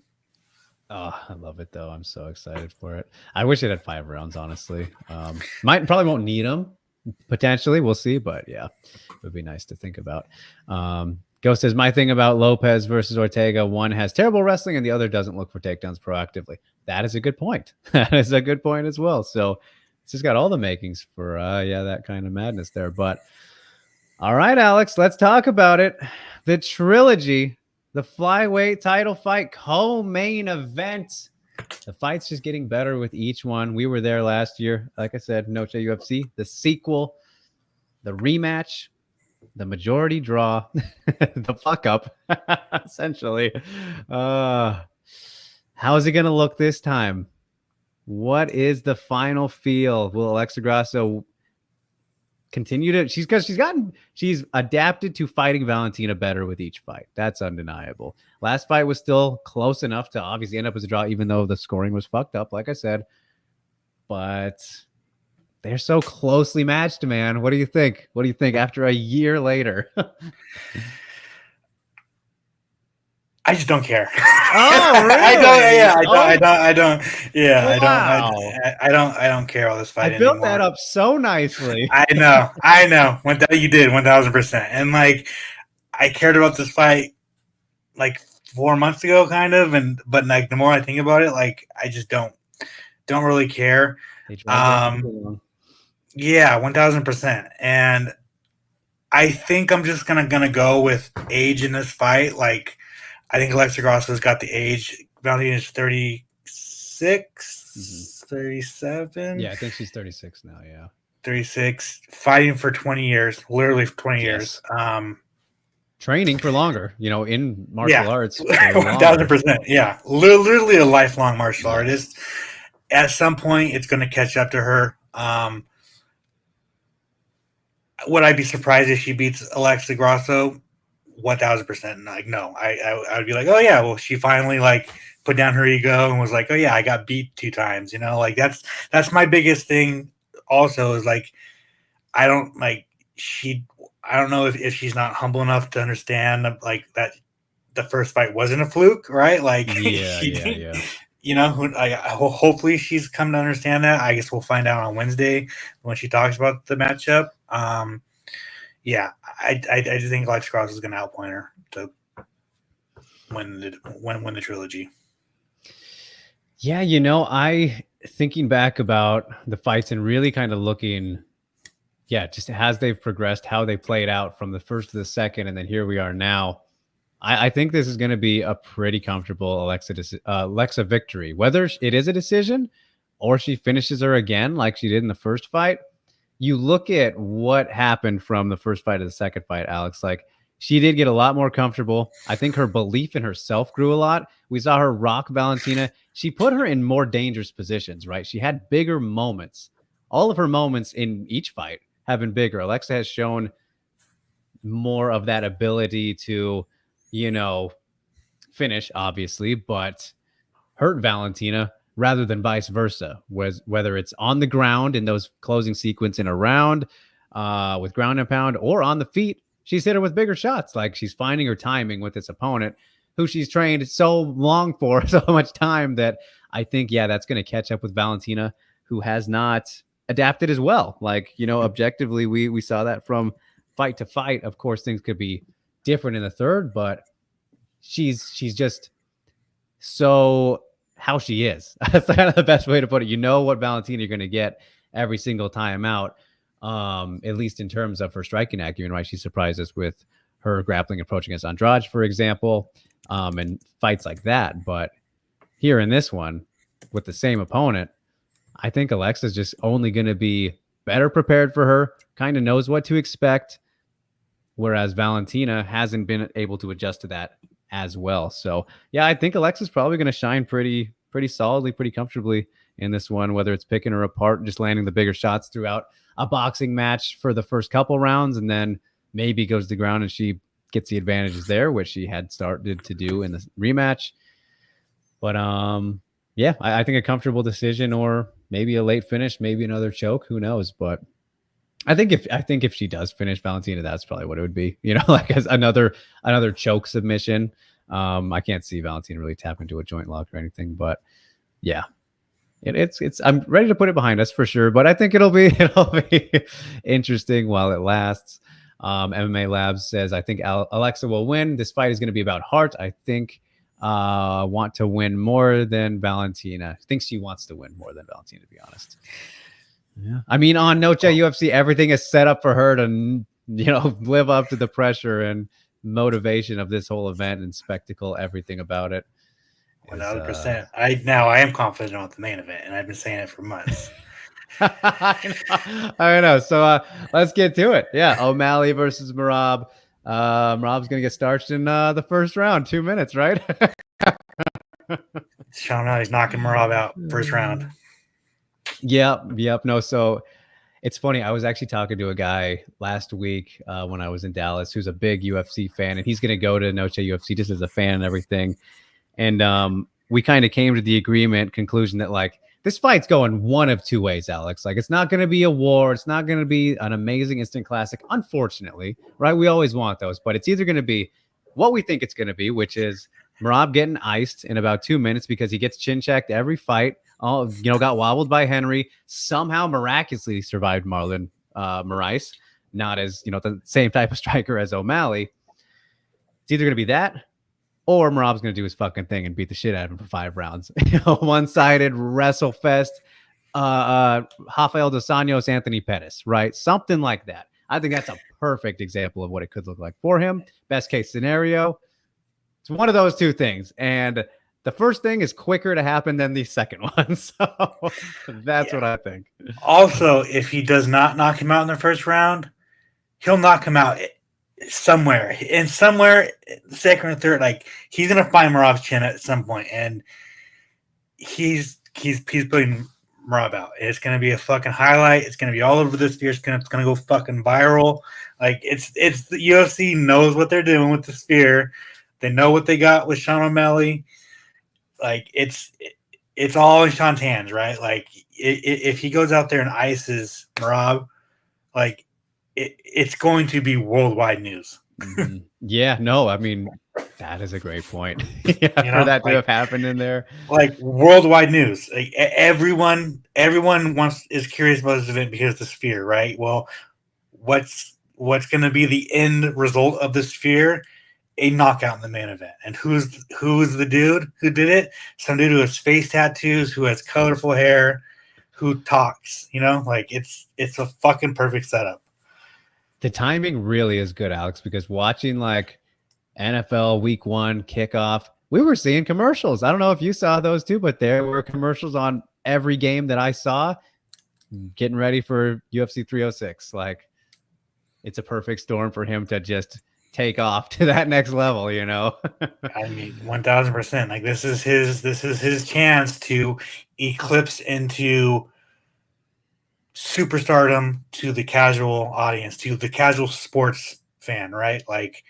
Oh, I love it, though. I'm so excited for it. I wish it had 5 rounds, honestly. Probably won't need them, potentially. We'll see. But, yeah, it would be nice to think about. Ghost says, my thing about Lopez versus Ortega, one has terrible wrestling and the other doesn't look for takedowns proactively. That is a good point. That is a good point as well. So it's just got all the makings for, that kind of madness there. But, all right, Alex, let's talk about it. The trilogy. The flyweight title fight co-main event. The fight's just getting better with each one. We were there last year. Like I said, Noche UFC, the sequel, the rematch, the majority draw, the fuck up, essentially. How is it going to look this time? What is the final feel? Will Alexa Grasso continue to she's adapted to fighting Valentina better with each fight. That's undeniable. Last fight was still close enough to obviously end up as a draw, even though the scoring was fucked up, like I said. But they're so closely matched, man. What do you think? What do you think after a year later? I just don't care. Oh, really? I don't. Yeah, wow. I don't care all this fight anymore. I built anymore. that up so nicely. I know. You did 1000%. And like, I cared about this fight like 4 months ago, kind of, but like the more I think about it, like I just don't really care. They dragged that feud along. Yeah, 1000%. And I think I'm just gonna go with age in this fight. Like I think Alexa Grasso's got the age. Valentina is 36, 37. Yeah, I think she's 36 now. Yeah. 36, fighting for 20 years, literally 20 years. Training for longer, in martial Yeah, arts for longer. 1000%. Yeah, literally a lifelong martial Yes. artist. At some point, it's going to catch up to her. Would I be surprised if she beats Alexa Grasso? 1000%. Like, no, I would be like, oh yeah, well, she finally like put down her ego and was like, oh yeah, I got beat 2 times. Like that's my biggest thing. Also, is like I don't like she. I don't know if she's not humble enough to understand like that the first fight wasn't a fluke, right? Like, Yeah. Hopefully she's come to understand that. I guess we'll find out on Wednesday when she talks about the matchup. Yeah, I just think Alex Cross is going to outpoint her to win the trilogy. Yeah, I thinking back about the fights and really kind of looking, just as they've progressed, how they played out from the first to the second, and then here we are now. I think this is going to be a pretty comfortable Alexa victory. Whether it is a decision or she finishes her again like she did in the first fight, you look at what happened from the first fight to the second fight, Alex. Like she did get a lot more comfortable. I think her belief in herself grew a lot. We saw her rock Valentina. She put her in more dangerous positions, right? She had bigger moments. All of her moments in each fight have been bigger. Alexa has shown more of that ability to, finish, obviously, but hurt Valentina rather than vice versa. Whether it's on the ground in those closing sequence in a round with ground and pound or on the feet, she's hit her with bigger shots. Like she's finding her timing with this opponent who she's trained so long for, so much time that I think, that's going to catch up with Valentina, who has not adapted as well. Like, objectively, we saw that from fight to fight. Of course, things could be different in the third, but she's just so how she is. That's kind of the best way to put it. You know what Valentina you're going to get every single time out, at least in terms of her striking acumen, right? She surprised us with her grappling approach against Andrade, for example, and fights like that. But here in this one, with the same opponent, I think Alexa's just only going to be better prepared for her, kind of knows what to expect, whereas Valentina hasn't been able to adjust to that as well. So, I think Alexa's probably going to shine pretty solidly, pretty comfortably in this one, whether it's picking her apart, just landing the bigger shots throughout a boxing match for the first couple rounds, and then maybe goes to the ground and she gets the advantages there, which she had started to do in the rematch. But I think a comfortable decision or maybe a late finish, maybe another choke, who knows? But I think if she does finish Valentina, that's probably what it would be. Like as another choke submission. I can't see Valentina really tap into a joint lock or anything, but it's I'm ready to put it behind us for sure. But I think it'll be interesting while it lasts. MMA Labs says I think Alexa will win. This fight is going to be about heart. I think want to win more than Valentina. I think she wants to win more than Valentina, to be honest. Yeah. I mean, on Noche UFC, everything is set up for her to, live up to the pressure and motivation of this whole event and spectacle, everything about it. 100%. I am confident on the main event, and I've been saying it for months. I know. So let's get to it. Yeah, O'Malley versus Merab. Merab's gonna get starched in the first round, 2 minutes, right? Showing how he's knocking Merab out first round. Yep. No, so it's funny. I was actually talking to a guy last week when I was in Dallas who's a big UFC fan, and he's going to go to Noche UFC just as a fan and everything. And we kind of came to the conclusion that like this fight's going one of two ways, Alex. Like it's not going to be a war. It's not going to be an amazing instant classic, unfortunately, right? We always want those, but it's either going to be what we think it's going to be, which is Merab getting iced in about 2 minutes because he gets chin checked every fight. Got wobbled by Henry, somehow miraculously survived Marlon Moraes, not as, the same type of striker as O'Malley. It's either going to be that or Marab's going to do his fucking thing and beat the shit out of him for 5 rounds. One-sided wrestle fest. Rafael dos Anjos, Anthony Pettis, right? Something like that. I think that's a perfect example of what it could look like for him. Best case scenario. It's one of those two things. And the first thing is quicker to happen than the second one. So that's what I think. Also, if he does not knock him out in the first round, he'll knock him out somewhere. And somewhere, second or third, like he's gonna find Marab's chin at some point, and he's putting Marab out. It's gonna be a fucking highlight. It's gonna be all over the sphere. It's gonna go fucking viral. Like it's the UFC knows what they're doing with the sphere. They know what they got with Sean O'Malley. Like it's all in Sean's hands, right? Like if he goes out there and ices Marab, like it's going to be worldwide news. Mm-hmm. Yeah, no, I mean that is a great point. Yeah, for that to have happened in there, like worldwide news. Like everyone is curious about this event because of the sphere, right? Well, what's going to be the end result of the sphere? A knockout in the main event. And who's the dude who did it? Some dude who has face tattoos, who has colorful hair, who talks, like it's a fucking perfect setup. The timing really is good, Alex, because watching like NFL week 1 kickoff, we were seeing commercials. I don't know if you saw those too, but there were commercials on every game that I saw getting ready for UFC 306. Like it's a perfect storm for him to just take off to that next level, I mean, 1000%. Like this is his chance to eclipse into superstardom to the casual audience, to the casual sports fan, right? Like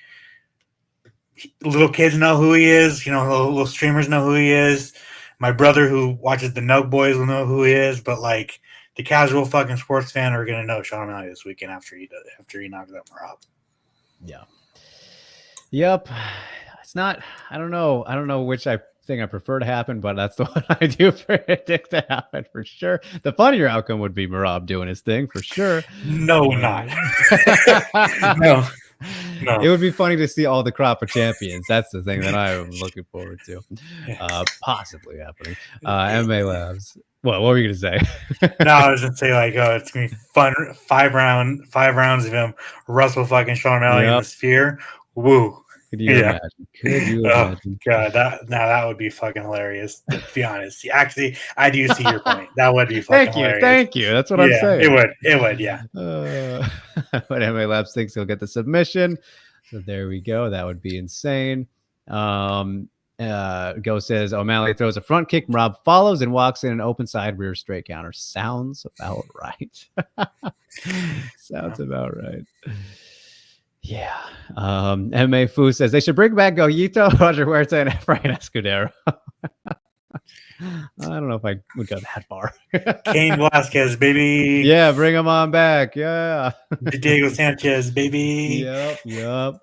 little kids know who he is, little streamers know who he is. My brother who watches the Nug Boys will know who he is, but like the casual fucking sports fan are gonna know Sean O'Malley this weekend after he knocks out Marab. Yeah. Yep. It's not, I don't know which thing I prefer to happen, but that's the one I do predict to happen for sure. The funnier outcome would be Marab doing his thing for sure. No, not. No. It would be funny to see all the crop of champions. That's the thing that I'm looking forward to. Possibly happening. MMA Labs. What were you gonna say? No, I was gonna say like, it's gonna be fun. 5 rounds of him Russell fucking Sean O'Malley in the sphere. Woo. Could you imagine? Could you imagine? God, that would be fucking hilarious. To be honest, actually, I do see your point. That would be fucking hilarious. Thank you. That's what I'm saying. It would, yeah. But MMA Labs thinks he'll get the submission. So there we go. That would be insane. Go says O'Malley throws a front kick. Rob follows and walks in an open side rear straight counter. Sounds about right. Sounds about right. Yeah. MMA Fu says they should bring back Goyito, Roger Huerta, and Efrain Escudero. I don't know if I would go that far. Cain Velasquez, baby. Yeah, bring him on back. Yeah. Diego Sanchez, baby. Yep.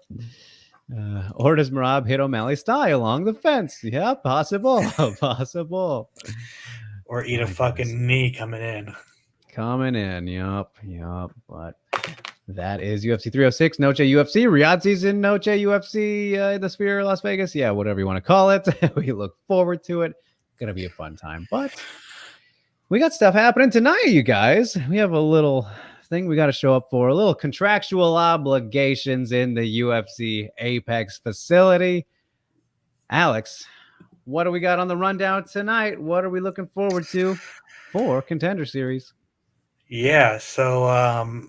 Or does Marab hit O'Malley's thigh along the fence? Yeah, possible. Or eat a fucking knee coming in. Yep. But that is UFC 306, Noche UFC. Riyadh's in Noche UFC, the Sphere, Las Vegas. Yeah, whatever you want to call it. We look forward to it. Gonna be a fun time. But we got stuff happening tonight, you guys. We have a little thing we got to show up for, a little contractual obligations in the UFC Apex facility. Alex, what do we got on the rundown tonight? What are we looking forward to for Contender Series? Yeah, so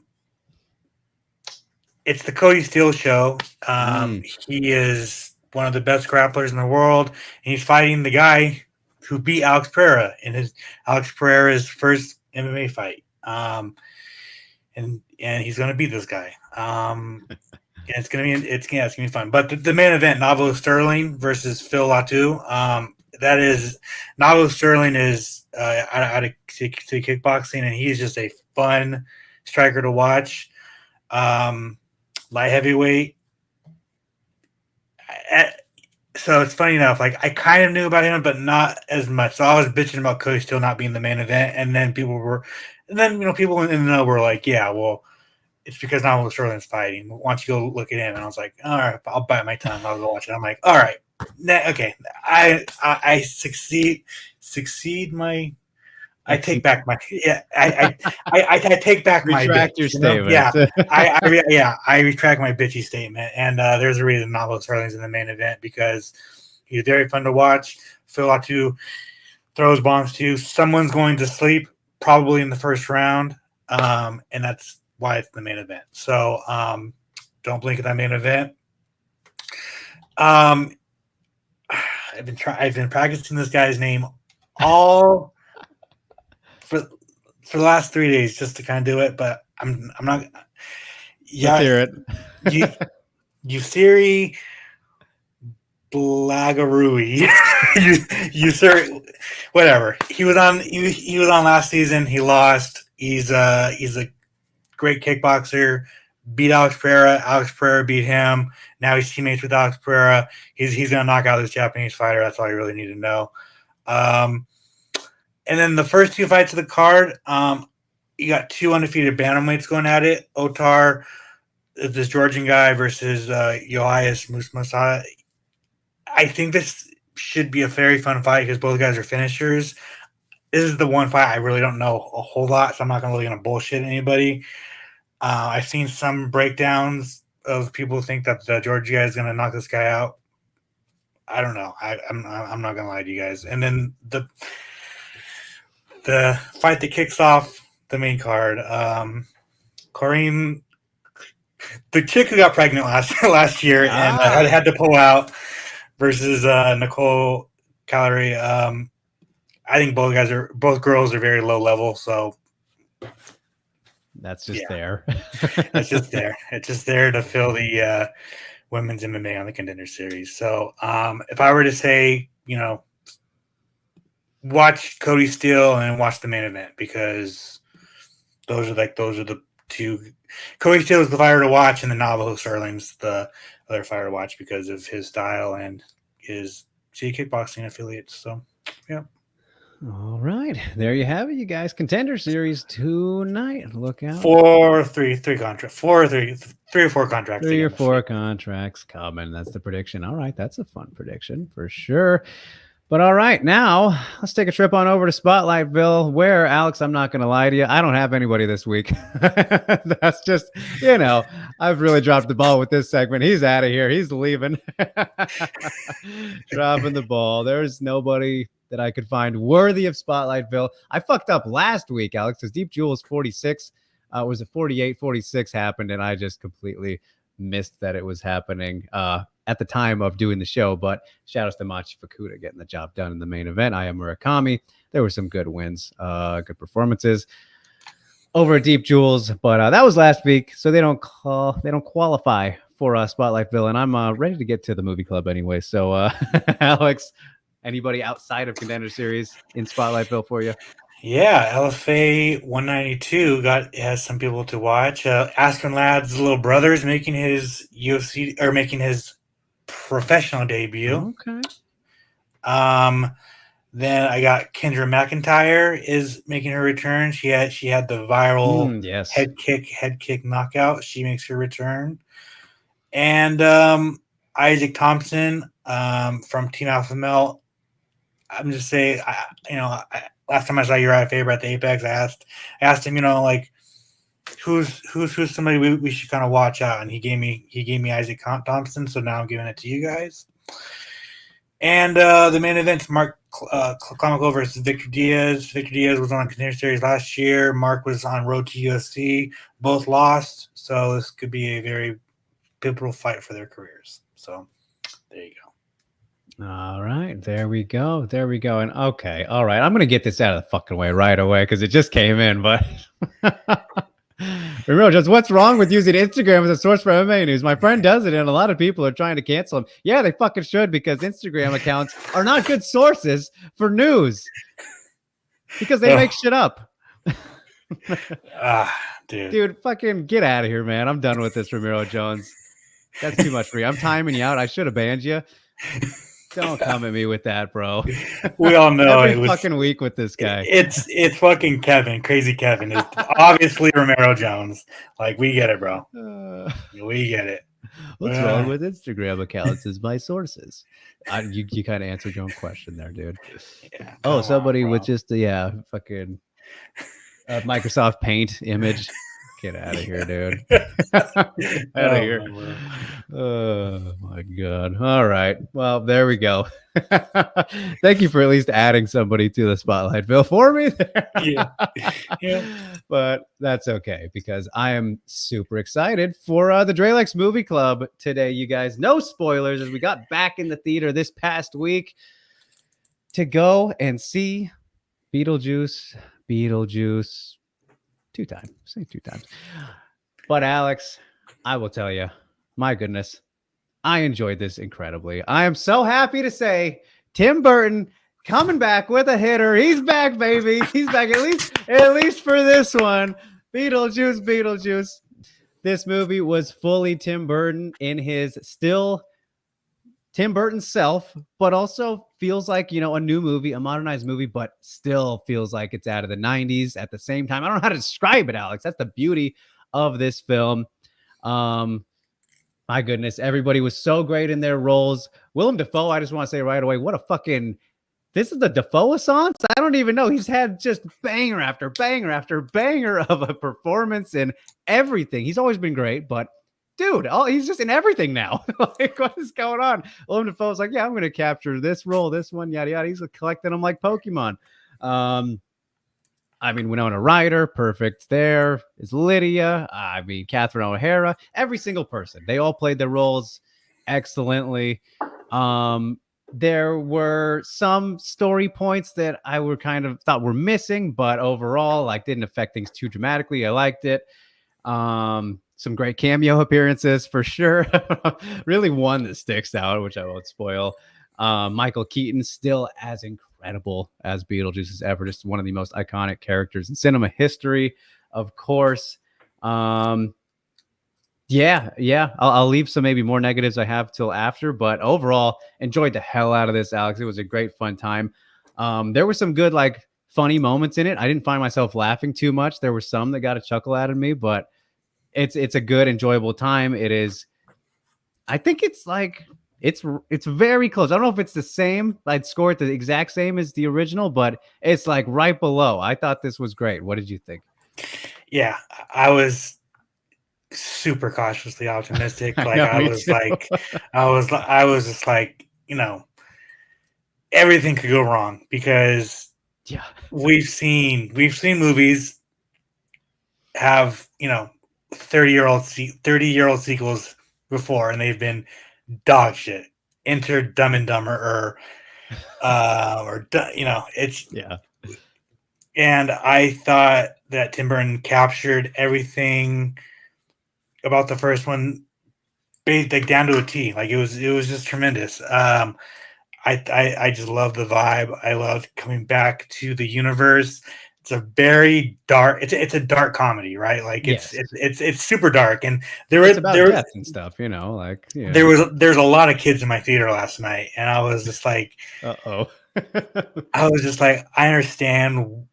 it's the Cody Steele show. He is one of the best grapplers in the world, and he's fighting the guy who beat Alex Pereira in Alex Pereira's first MMA fight. And he's going to beat this guy. And it's going to be fun. But the main event, Navo Sterling versus Phil Latu. That is, Navo Sterling is out of kickboxing, and he's just a fun striker to watch. Light heavyweight. So it's funny enough, like I kind of knew about him, but not as much. So I was bitching about Cody still not being the main event, and then people in the know were like, yeah, well, it's because Navo Sterling's fighting. Why don't you go look at him? And I was like, all right, I'll bite my tongue. I'll go watch it. I'm like, all right, Okay, I succeed my. I take back my I take back my Retract bitch. your You know? Yeah, statement. I retract my bitchy statement, and there's a reason Navo Sterling's in the main event because he's very fun to watch. Phil Latu throws bombs to. Someone's going to sleep probably in the first round, and that's why it's the main event. So don't blink at that main event. I've been practicing this guy's name all for the last 3 days just to kind of do it, but I'm not. Let's Yeah, hear it. Usiri Blagarui. you whatever. He was on last season. He lost. He's a great kickboxer. Beat Alex Pereira. Alex Pereira beat him. Now he's teammates with Alex Pereira. He's gonna knock out this Japanese fighter. That's all you really need to know. And then the first two fights of the card, you got two undefeated bantamweights going at it. Otar, this Georgian guy, versus Johannes Musmasa. I think this should be a very fun fight because both guys are finishers. This is the one fight I really don't know a whole lot, so I'm not really going to bullshit anybody. I've seen some breakdowns of people who think that the Georgia guy is going to knock this guy out. I don't know. I'm not going to lie to you guys. And then the fight that kicks off the main card, Corrine, the chick who got pregnant last year and had to pull out, versus Nicole Callery. I think both girls are very low level, so that's just there. It's just there. It's just there to fill the women's MMA on the Contender Series. So if I were to say, watch Cody Steele and watch the main event, because those are the two. Cody Steele is the fighter to watch, and the Navajo Sterling's the other fighter to watch because of his style and his kickboxing affiliates. So, yeah. All right, there you have it, you guys. Contender Series tonight. Look out. 3 or 4 contracts. 3 or 4 contracts. 3 or 4 contracts coming. That's the prediction. All right, that's a fun prediction for sure. But all right, now let's take a trip on over to Spotlightville, where, Alex, I'm not going to lie to you, I don't have anybody this week. That's just, I've really dropped the ball with this segment. He's out of here. He's leaving. Dropping the ball. There's nobody that I could find worthy of Spotlightville. I fucked up last week, Alex, because Deep Jewel's 46. Was it 48? 46 happened, and I just completely missed that it was happening at the time of doing the show. But shout out to Machi Fukuda getting the job done in the main event. I am Murakami. There were some good wins, good performances over at Deep Jewels, but that was last week, so they don't qualify for Spotlightville, and I'm ready to get to the movie club anyway. So Alex, anybody outside of Contender Series in Spotlightville for you? Yeah, LFA 192 has some people to watch. Aspen Ladd's little brother is making his professional debut. Okay. Then I got Kendra McIntyre is making her return. She had the viral head kick knockout. She makes her return. And Isaac Thompson from Team Alpha Male. I'm just saying, last time I saw Uriah Faber at the Apex, I asked him, who's somebody we should kind of watch out, and he gave me Isaac Thompson. So now I'm giving it to you guys. And the main event, Mark Klamaco versus Victor Diaz. Victor Diaz was on Contender Series last year. Mark was on Road to UFC. Both lost, so this could be a very pivotal fight for their careers. So there you go. All right, there we go. And okay, all right, I'm gonna get this out of the fucking way right away because it just came in. But remember, just what's wrong with using Instagram as a source for MMA news? My friend does it, and a lot of people are trying to cancel him. Yeah, they fucking should, because Instagram accounts are not good sources for news because they make shit up. Dude, fucking get out of here, man. I'm done with this, Ramiro Jones. That's too much for you. I'm timing you out. I should have banned you. Don't come at me with that, bro. We all know every fucking week with this guy. It's fucking Kevin, crazy Kevin. It's obviously Romero Jones. Like, we get it, bro. We get it. What's wrong with Instagram accounts? Is my sources. You kind of answered your own question there, dude. Yeah, Oh, come on, somebody with bro. just fucking Microsoft Paint image. Get out of here, dude. Get out of Oh, here. no, bro. Oh my god. All right. Well, there we go. Thank you for at least adding somebody to the spotlight, Bill, for me. Yeah, yeah, But that's okay because I am super excited for the Drelex Movie Club today, you guys. No spoilers as we got back in the theater this past week to go and see Beetlejuice two times. Say two times. But Alex, I will tell you, my goodness, I enjoyed this incredibly. I am so happy to say Tim Burton coming back with a hitter. He's back, baby. He's back at least for this one. Beetlejuice. This movie was fully Tim Burton in his still Tim Burton self, but also feels like, a new movie, a modernized movie, but still feels like it's out of the 90s at the same time. I don't know how to describe it, Alex. That's the beauty of this film. Um, my goodness, everybody was so great in their roles. Willem Dafoe, I just want to say right away, what a fucking this is the Defoe-assance? I don't even know. He's had just banger after banger after banger of a performance in everything. He's always been great, but dude, he's just in everything now. Like, what is going on? Willem Dafoe's like, yeah, I'm going to capture this role, this one, yada, yada. He's collecting them like Pokemon. Winona Ryder, perfect there. Is Lydia. Catherine O'Hara. Every single person. They all played their roles excellently. There were some story points that I were kind of thought were missing, but overall, didn't affect things too dramatically. I liked it. Some great cameo appearances for sure. Really one that sticks out, which I won't spoil. Michael Keaton still as incredible as Beetlejuice as ever. Just one of the most iconic characters in cinema history, of course. I'll leave some maybe more negatives I have till after, but overall enjoyed the hell out of this, Alex. It was a great fun time. There were some good funny moments in it. I didn't find myself laughing too much. There were some that got a chuckle out of me, but it's a good enjoyable time. It is. I think it's it's very close. I don't know if it's the same. I'd score it the exact same as the original, but it's right below. I thought this was great. What did you think? yeah. I was super cautiously optimistic. I know, me too. I was just like, everything could go wrong because Yeah, we've seen movies have 30-year-old sequels before, and they've been dog shit. Enter Dumb and Dumber, it's yeah. And I thought that Tim Burton captured everything about the first one, down to a T. It was just tremendous. I just love the vibe. I love coming back to the universe. It's a very dark. It's a dark comedy, right? Yes. It's super dark, and It's about death and stuff, there's a lot of kids in my theater last night, and I was just like, Uh-oh. I understand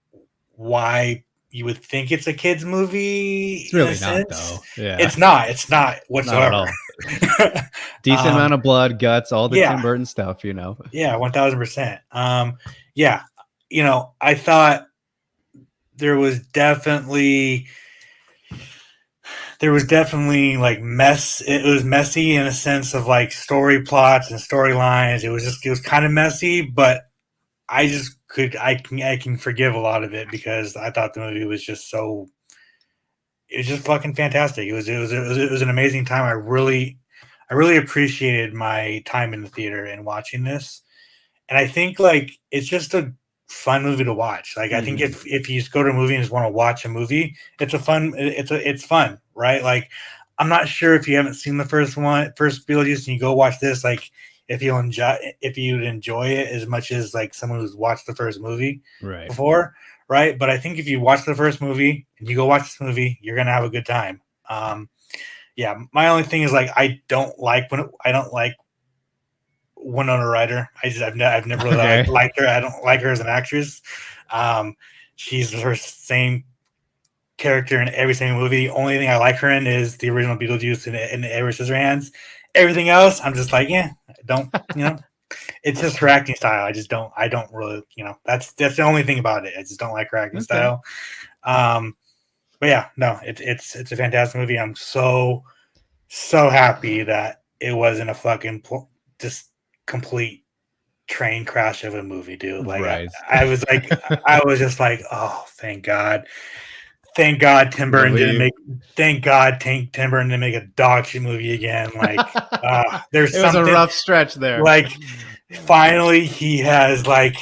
why you would think it's a kids movie. It's really not, though. Yeah. It's not. It's not whatsoever. Not at all. Decent amount of blood, guts, all the yeah. Tim Burton stuff, Yeah, 1000%. Yeah, I thought there was definitely mess. It was messy in a sense of story plots and storylines. It was kind of messy, but I can forgive a lot of it because I thought the movie was just it was just fucking fantastic. It was an amazing time. I really appreciated my time in the theater and watching this. And I think it's just a fun movie to watch. I think if you just go to a movie and just want to watch a movie, it's fun, right? I'm not sure if you haven't seen the first Beetlejuice and you go watch this, if you'd enjoy it as much as someone who's watched the first movie before, right? But I think if you watch the first movie and you go watch this movie, you're gonna have a good time. Yeah, my only thing is I don't like Winona Ryder. I've never really liked her. I don't like her as an actress. She's her same character in every single movie. The only thing I like her in is the original Beetlejuice and Edward Scissorhands. Everything else, I'm just like, yeah, don't, it's just her acting style. I don't really, that's the only thing about it. I just don't like her acting style. But yeah, no, it's a fantastic movie. I'm so happy that it wasn't a fucking just complete train crash of a movie, dude. Like Right. I was like, I was just like, oh, thank God. Thank God Tim Burton didn't make. Thank God Tim Burton didn't make a dog shit movie again. Like, there's it was something, a rough stretch there. Like, finally he has like,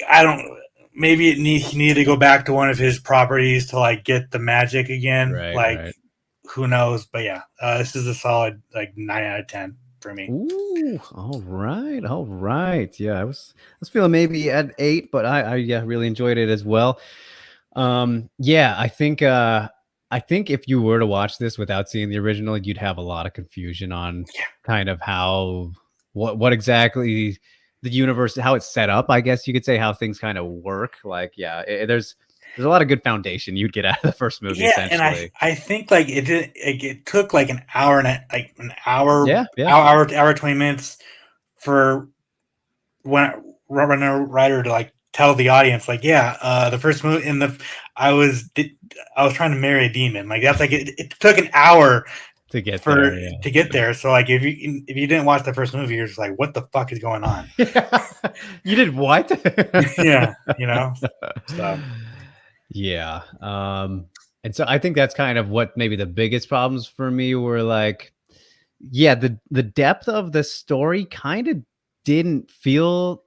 I don't. Maybe he needed to go back to one of his properties to like get the magic again. Right, like, right. Who knows? But yeah, this is a solid like 9 out of 10 for me. Ooh, all right. Yeah, I was feeling maybe at 8, but I yeah, really enjoyed it as well. Yeah, I think if you were to watch this without seeing the original, you'd have a lot of confusion on kind of how what exactly the universe, how it's set up, I guess you could say, how things kind of work. Like, yeah, there's a lot of good foundation you'd get out of the first movie. Yeah, and I think like it took like an hour hour 20 minutes for when writer to like tell the audience like, the first movie I was trying to marry a demon. Like, that's like it took an hour to get there. So like if you didn't watch the first movie, you're just like, what the fuck is going on? You did what? Yeah, so. Yeah. And so I think that's kind of what maybe the biggest problems for me were. Like, yeah, the depth of the story kind of didn't feel,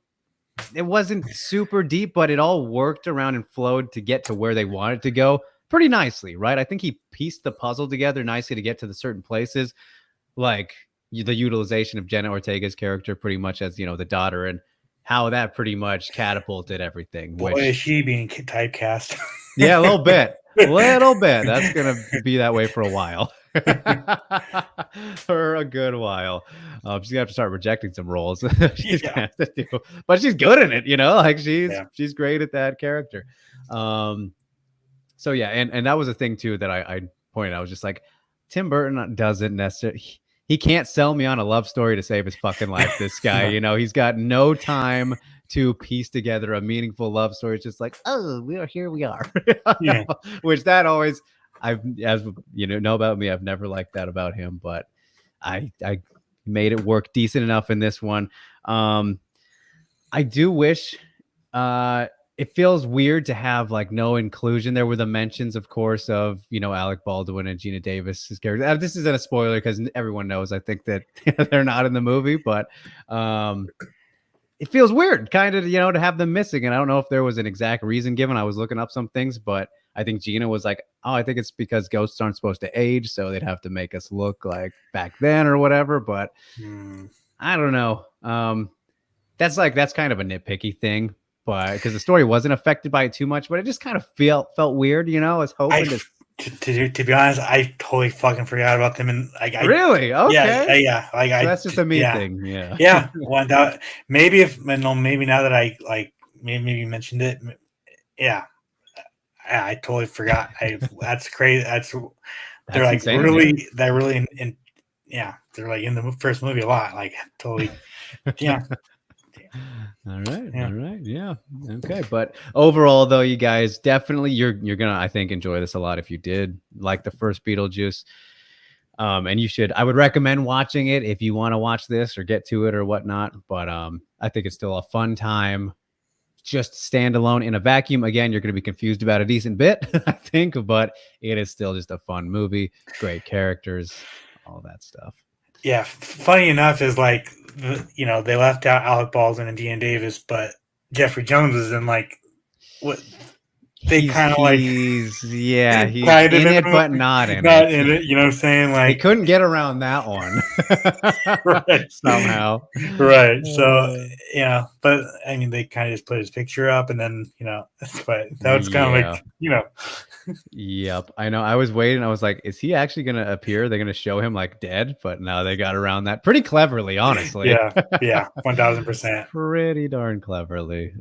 it wasn't super deep, but it all worked around and flowed to get to where they wanted to go pretty nicely, right? I think he pieced the puzzle together nicely to get to the certain places, like the utilization of Jenna Ortega's character pretty much as, the daughter, and how that pretty much catapulted everything. Boy, is she being typecast. Yeah, a little bit. That's gonna be that way for a while. For a good while. She's gonna have to start rejecting some roles. She's gonna have to do, but she's good in it, like she's great at that character. So yeah, and that was a thing too that I pointed out. I was just like, Tim Burton doesn't necessarily, he can't sell me on a love story to save his fucking life. This guy, he's got no time to piece together a meaningful love story. It's just like, oh, here we are. Yeah. Which that always, as know about me, I've never liked that about him, but I made it work decent enough in this one. I do wish, it feels weird to have like no inclusion. There were the mentions, of course, of Alec Baldwin and Gina Davis's character. This isn't a spoiler because everyone knows, I think, that they're not in the movie, but it feels weird kind of to have them missing. And I don't know if there was an exact reason given. I was looking up some things, but I think Gina was like, oh, I think it's because ghosts aren't supposed to age, so they'd have to make us look like back then or whatever. But I don't know. That's kind of a nitpicky thing, but because the story wasn't affected by it too much, but it just kind of felt weird. I was hoping to be honest, I totally fucking forgot about them. And really, okay, yeah. Like, so that's just a me thing. Yeah, yeah. Well, maybe now that I maybe you mentioned it, yeah. I totally forgot. That's crazy. They're like insane, really. They're really in. Yeah, they're like in the first movie a lot. Like, totally. Yeah. All right. Yeah. Okay. But overall, though, you guys definitely you're gonna, I think, enjoy this a lot if you did like the first Beetlejuice. And you should. I would recommend watching it if you want to watch this or get to it or whatnot. But I think it's still a fun time. Just standalone in a vacuum. Again, you're going to be confused about a decent bit, I think, but it is still just a fun movie. Great characters, all that stuff. Yeah, funny enough is like, they left out Alec Baldwin and Dean Davis, but Jeffrey Jones is in like what they kind of like. He's in it, but not in it. You know what I'm saying? Like, he couldn't get around that one, right? Somehow, right? So but I mean, they kind of just put his picture up, and then but that was kind of like Yep, I know. I was waiting. I was like, is he actually going to appear? They're going to show him like dead, but no, they got around that pretty cleverly, honestly. Yeah, 1000%. Pretty darn cleverly.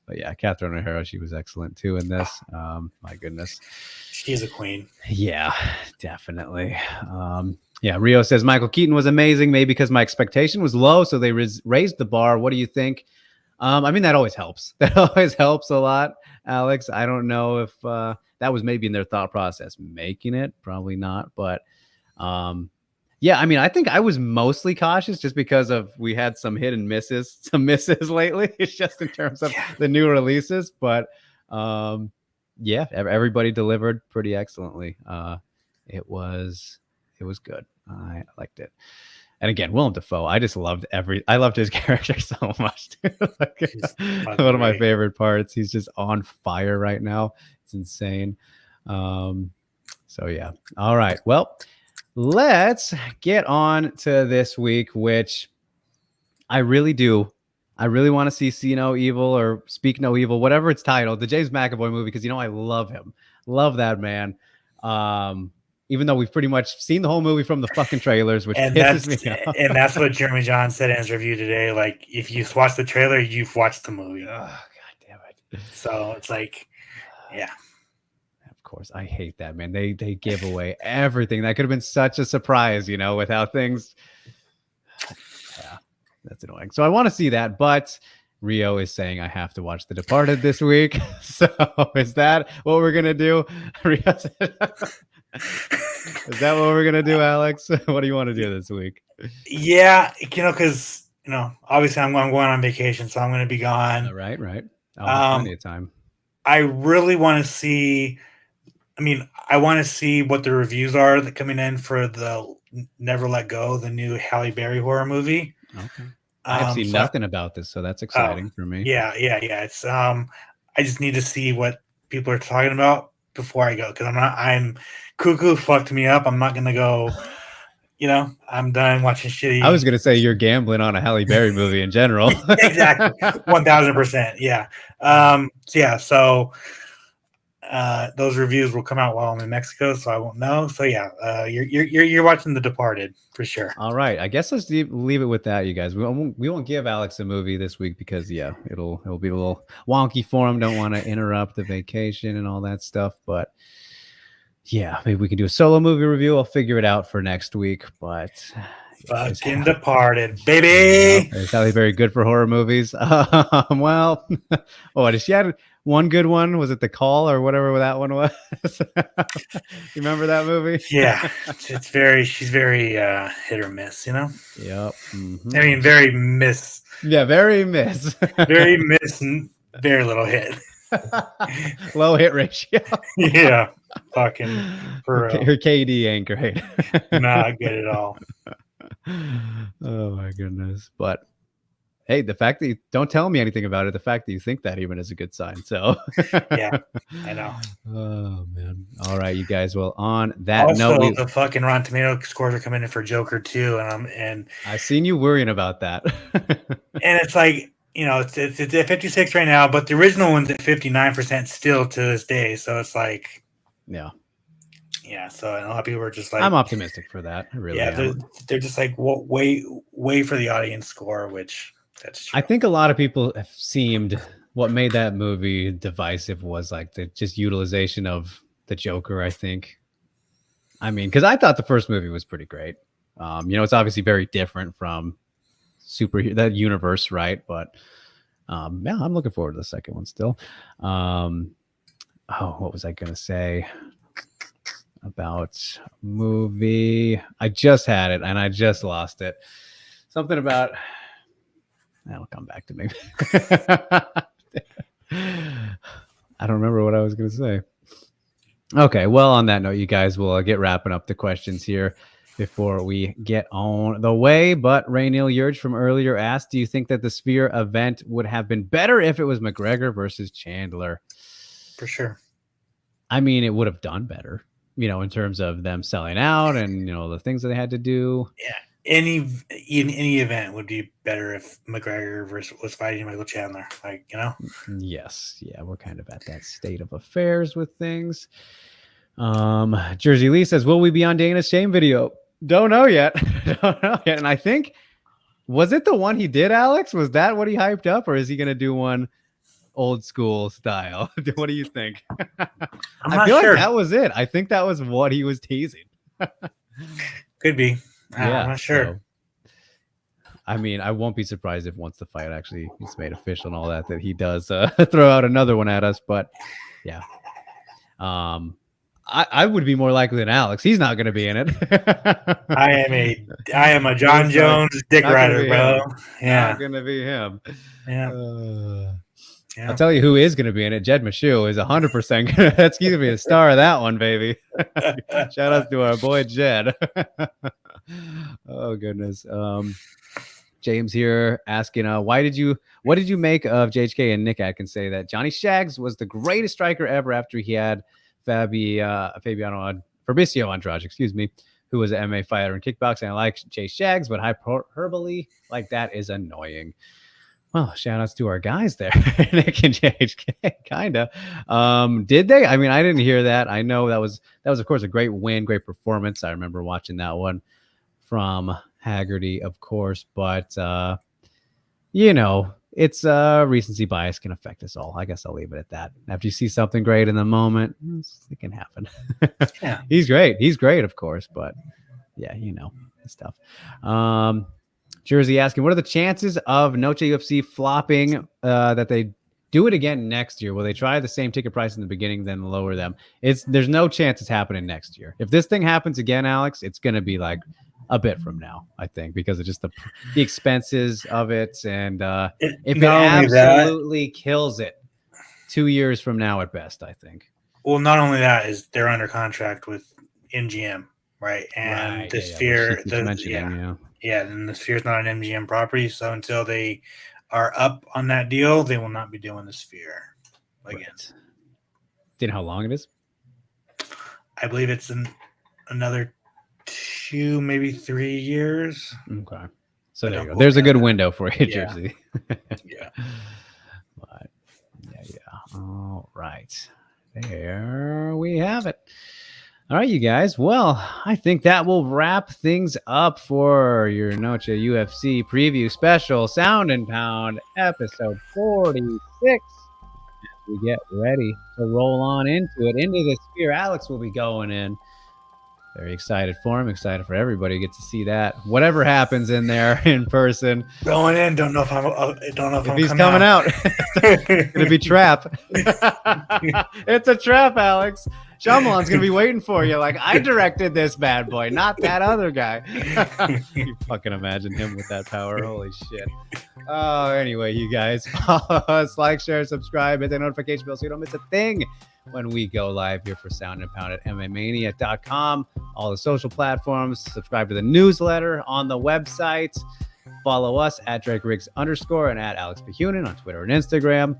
But yeah, Catherine O'Hara, she was excellent too in this. My goodness. She's a queen. Yeah, definitely. Yeah, Rio says Michael Keaton was amazing, maybe because my expectation was low, so they raised the bar. What do you think? I mean, that always helps. That always helps a lot, Alex. I don't know if that was maybe in their thought process making it. Probably not. But yeah, I mean, I think I was mostly cautious just because of we had some hit and misses, some misses lately. It's just in terms of the new releases. But yeah, everybody delivered pretty excellently. It was good. I liked it. And again, Willem Dafoe, I loved his character so much. Like, one of my favorite parts. He's just on fire right now. It's insane. So yeah. All right. Well, let's get on to this week, which I really want to see No Evil or Speak No Evil, whatever it's titled, the James McAvoy movie, because I love him. Love that man. Even though we've pretty much seen the whole movie from the fucking trailers, which pisses me off. And that's what Jeremy John said in his review today. Like, if you watch the trailer, you've watched the movie. Oh, God damn it. So it's like, yeah. Of course, I hate that, man. They give away everything. That could have been such a surprise, with how things. Yeah, that's annoying. So I want to see that, but Rio is saying I have to watch The Departed this week. So is that what we're gonna do? Rio said, is that what we're gonna do, Alex? What do you want to do this week? Yeah, because obviously I'm going on vacation, so I'm going to be gone. Right. Plenty of time. I really want to see. I mean, I want to see what the reviews are that coming in for the Never Let Go, the new Halle Berry horror movie. Okay. I've seen nothing about this, so that's exciting for me. Yeah. It's I just need to see what people are talking about before I go, because I'm cuckoo fucked me up. I'm not gonna go. I'm done watching shitty. I was gonna say you're gambling on a Halle Berry movie in general. Exactly, 1000%. Yeah. So those reviews will come out while I'm in Mexico, so I won't know. So yeah, you're watching The Departed for sure. All right, I guess let's leave it with that, you guys. We won't give Alex a movie this week because it'll be a little wonky for him. Don't want to interrupt the vacation and all that stuff, but yeah, maybe we can do a solo movie review. I'll figure it out for next week, but fucking Departed, baby. Is Halle Berry good for horror movies? Well, did she had one good one? Was it The Call or whatever that one was? You remember that movie? Yeah, she's very hit or miss, Yep. Mm-hmm. I mean, very miss. Yeah, very miss. Very miss, very little hit. Low hit ratio. Yeah, fucking for real. Her KD ain't great. Not good at all. Oh my goodness. But hey, the fact that you don't tell me anything about it, the fact that you think that even is a good sign. So yeah, I know. Oh man. All right, you guys. Well, on that also, note, the fucking Rotten Tomato scores are coming in for Joker too, and I've seen you worrying about that. And it's like, it's at 56 right now, but the original one's at 59% still to this day. So it's like, yeah. So a lot of people are just like, I'm optimistic for that. I really am. They're just like, wait for the audience score, which that's true. I think a lot of people have seemed what made that movie divisive was like the just utilization of the Joker. I think. I mean, because I thought the first movie was pretty great. It's obviously very different from that universe, right? But I'm looking forward to the second one still. What was I gonna say about movie? I just had it and I just lost it. Something about that'll come back to me. I don't remember what I was gonna say. Okay, well, on that note, you guys will get wrapping up the questions here before we get on the way. But Raynil Yurge from earlier asked, do you think that the Sphere event would have been better if it was McGregor versus Chandler? For sure. I mean, it would have done better, in terms of them selling out and, the things that they had to do. Yeah. Any event would be better if McGregor was fighting Michael Chandler. Yes. Yeah. We're kind of at that state of affairs with things. Jersey Lee says, will we be on Dana's shame video? Don't know yet. And I think, was it the one he did, Alex? Was that what he hyped up, or is he going to do one? old school style. What do you think? I'm I not feel sure. like that was it. I think that was what he was teasing. Could be. Yeah, I'm not sure. So, I mean, I won't be surprised if once the fight actually is made official and all that, that he does throw out another one at us. But yeah, I would be more likely than Alex. He's not going to be in it. I am a John Jones dick rider, bro. Yeah, not going to be him. Yeah. I'll tell you who is going to be in it. Jed Mashu is 100%. That's going to be a star of that one, baby. Shout out to our boy Jed. Oh goodness. James here asking, what did you make of JHK and Nick Atkins say that Johnny Shags was the greatest striker ever after he had Fabricio Andrade, excuse me, who was an MMA fighter in kickboxing. I like Jay Shags, but hyperbole like that is annoying. Well, shout outs to our guys there, Nick and JHK, kind of. Did they? I mean, I didn't hear that. I know that was of course a great win, great performance. I remember watching that one from Haggerty, of course, but it's recency bias can affect us all. I guess I'll leave it at that. After you see something great in the moment, it can happen. Yeah. He's great, of course, but yeah, it's tough. Jersey asking, what are the chances of Noche UFC flopping, that they do it again next year? Will they try the same ticket price in the beginning, then lower them? There's no chance it's happening next year. If this thing happens again, Alex, it's going to be like a bit from now, I think, because of just the expenses of it. And if it absolutely kills it, 2 years from now at best, I think. Well, not only that, is they're under contract with MGM, right? And the Sphere, and the Sphere's not an MGM property, so until they are up on that deal, they will not be doing the Sphere again. Right. Do you know how long it is? I believe it's another 2, maybe 3 years. Okay, so there you go. There's a good window for you, Jersey. Yeah. But yeah. All right, there we have it. All right, you guys. Well, I think that will wrap things up for your Noche UFC preview special, Sound and Pound, episode 46. We get ready to roll on into the Sphere. Alex will be going in. Very excited for him. Excited for everybody to get to see that. Whatever happens in there in person. Going in. Don't know if he's coming out. It's gonna be trap. It's a trap, Alex. Shyamalan's gonna be waiting for you. Like, I directed this bad boy, not that other guy. You fucking imagine him with that power. Holy shit. Oh, anyway, you guys, follow us, like, share, subscribe, hit the notification bell so you don't miss a thing when we go live here for Sound and Pound at mmania.com. All the social platforms. Subscribe to the newsletter on the website. Follow us at DrakeRiggs_ and at Alex Behunin on Twitter and Instagram.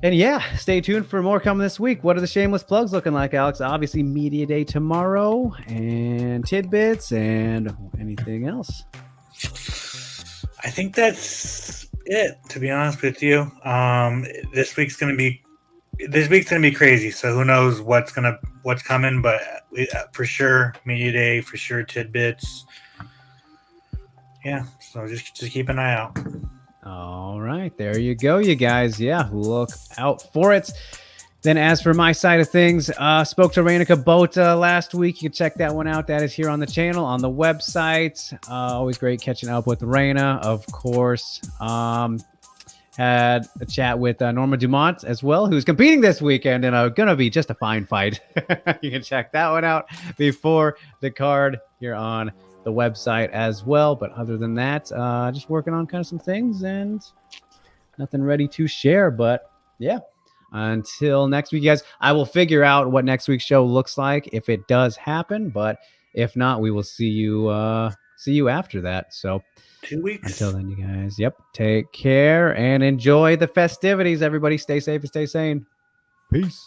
And yeah, stay tuned for more coming this week. What are the shameless plugs looking like, Alex? Obviously, Media Day tomorrow, and tidbits, and anything else. I think that's it, to be honest with you. This week's gonna be crazy. So who knows what's coming? But for sure, Media Day, for sure, tidbits. Yeah, so just keep an eye out. All right, there you go, you guys. Yeah, look out for it. Then as for my side of things, spoke to Reina Kubota last week. You can check that one out. That is here on the channel, on the website. Always great catching up with Reina, of course. Had a chat with Norma Dumont as well, who's competing this weekend in going to be just a fine fight. You can check that one out before the card here on the website as well. But other than that, just working on kind of some things and nothing ready to share. But yeah, until next week, guys, I will figure out what next week's show looks like if it does happen. But if not, we will see you after that. So 2 weeks. Until then, you guys, take care and enjoy the festivities. Everybody stay safe and stay sane. Peace.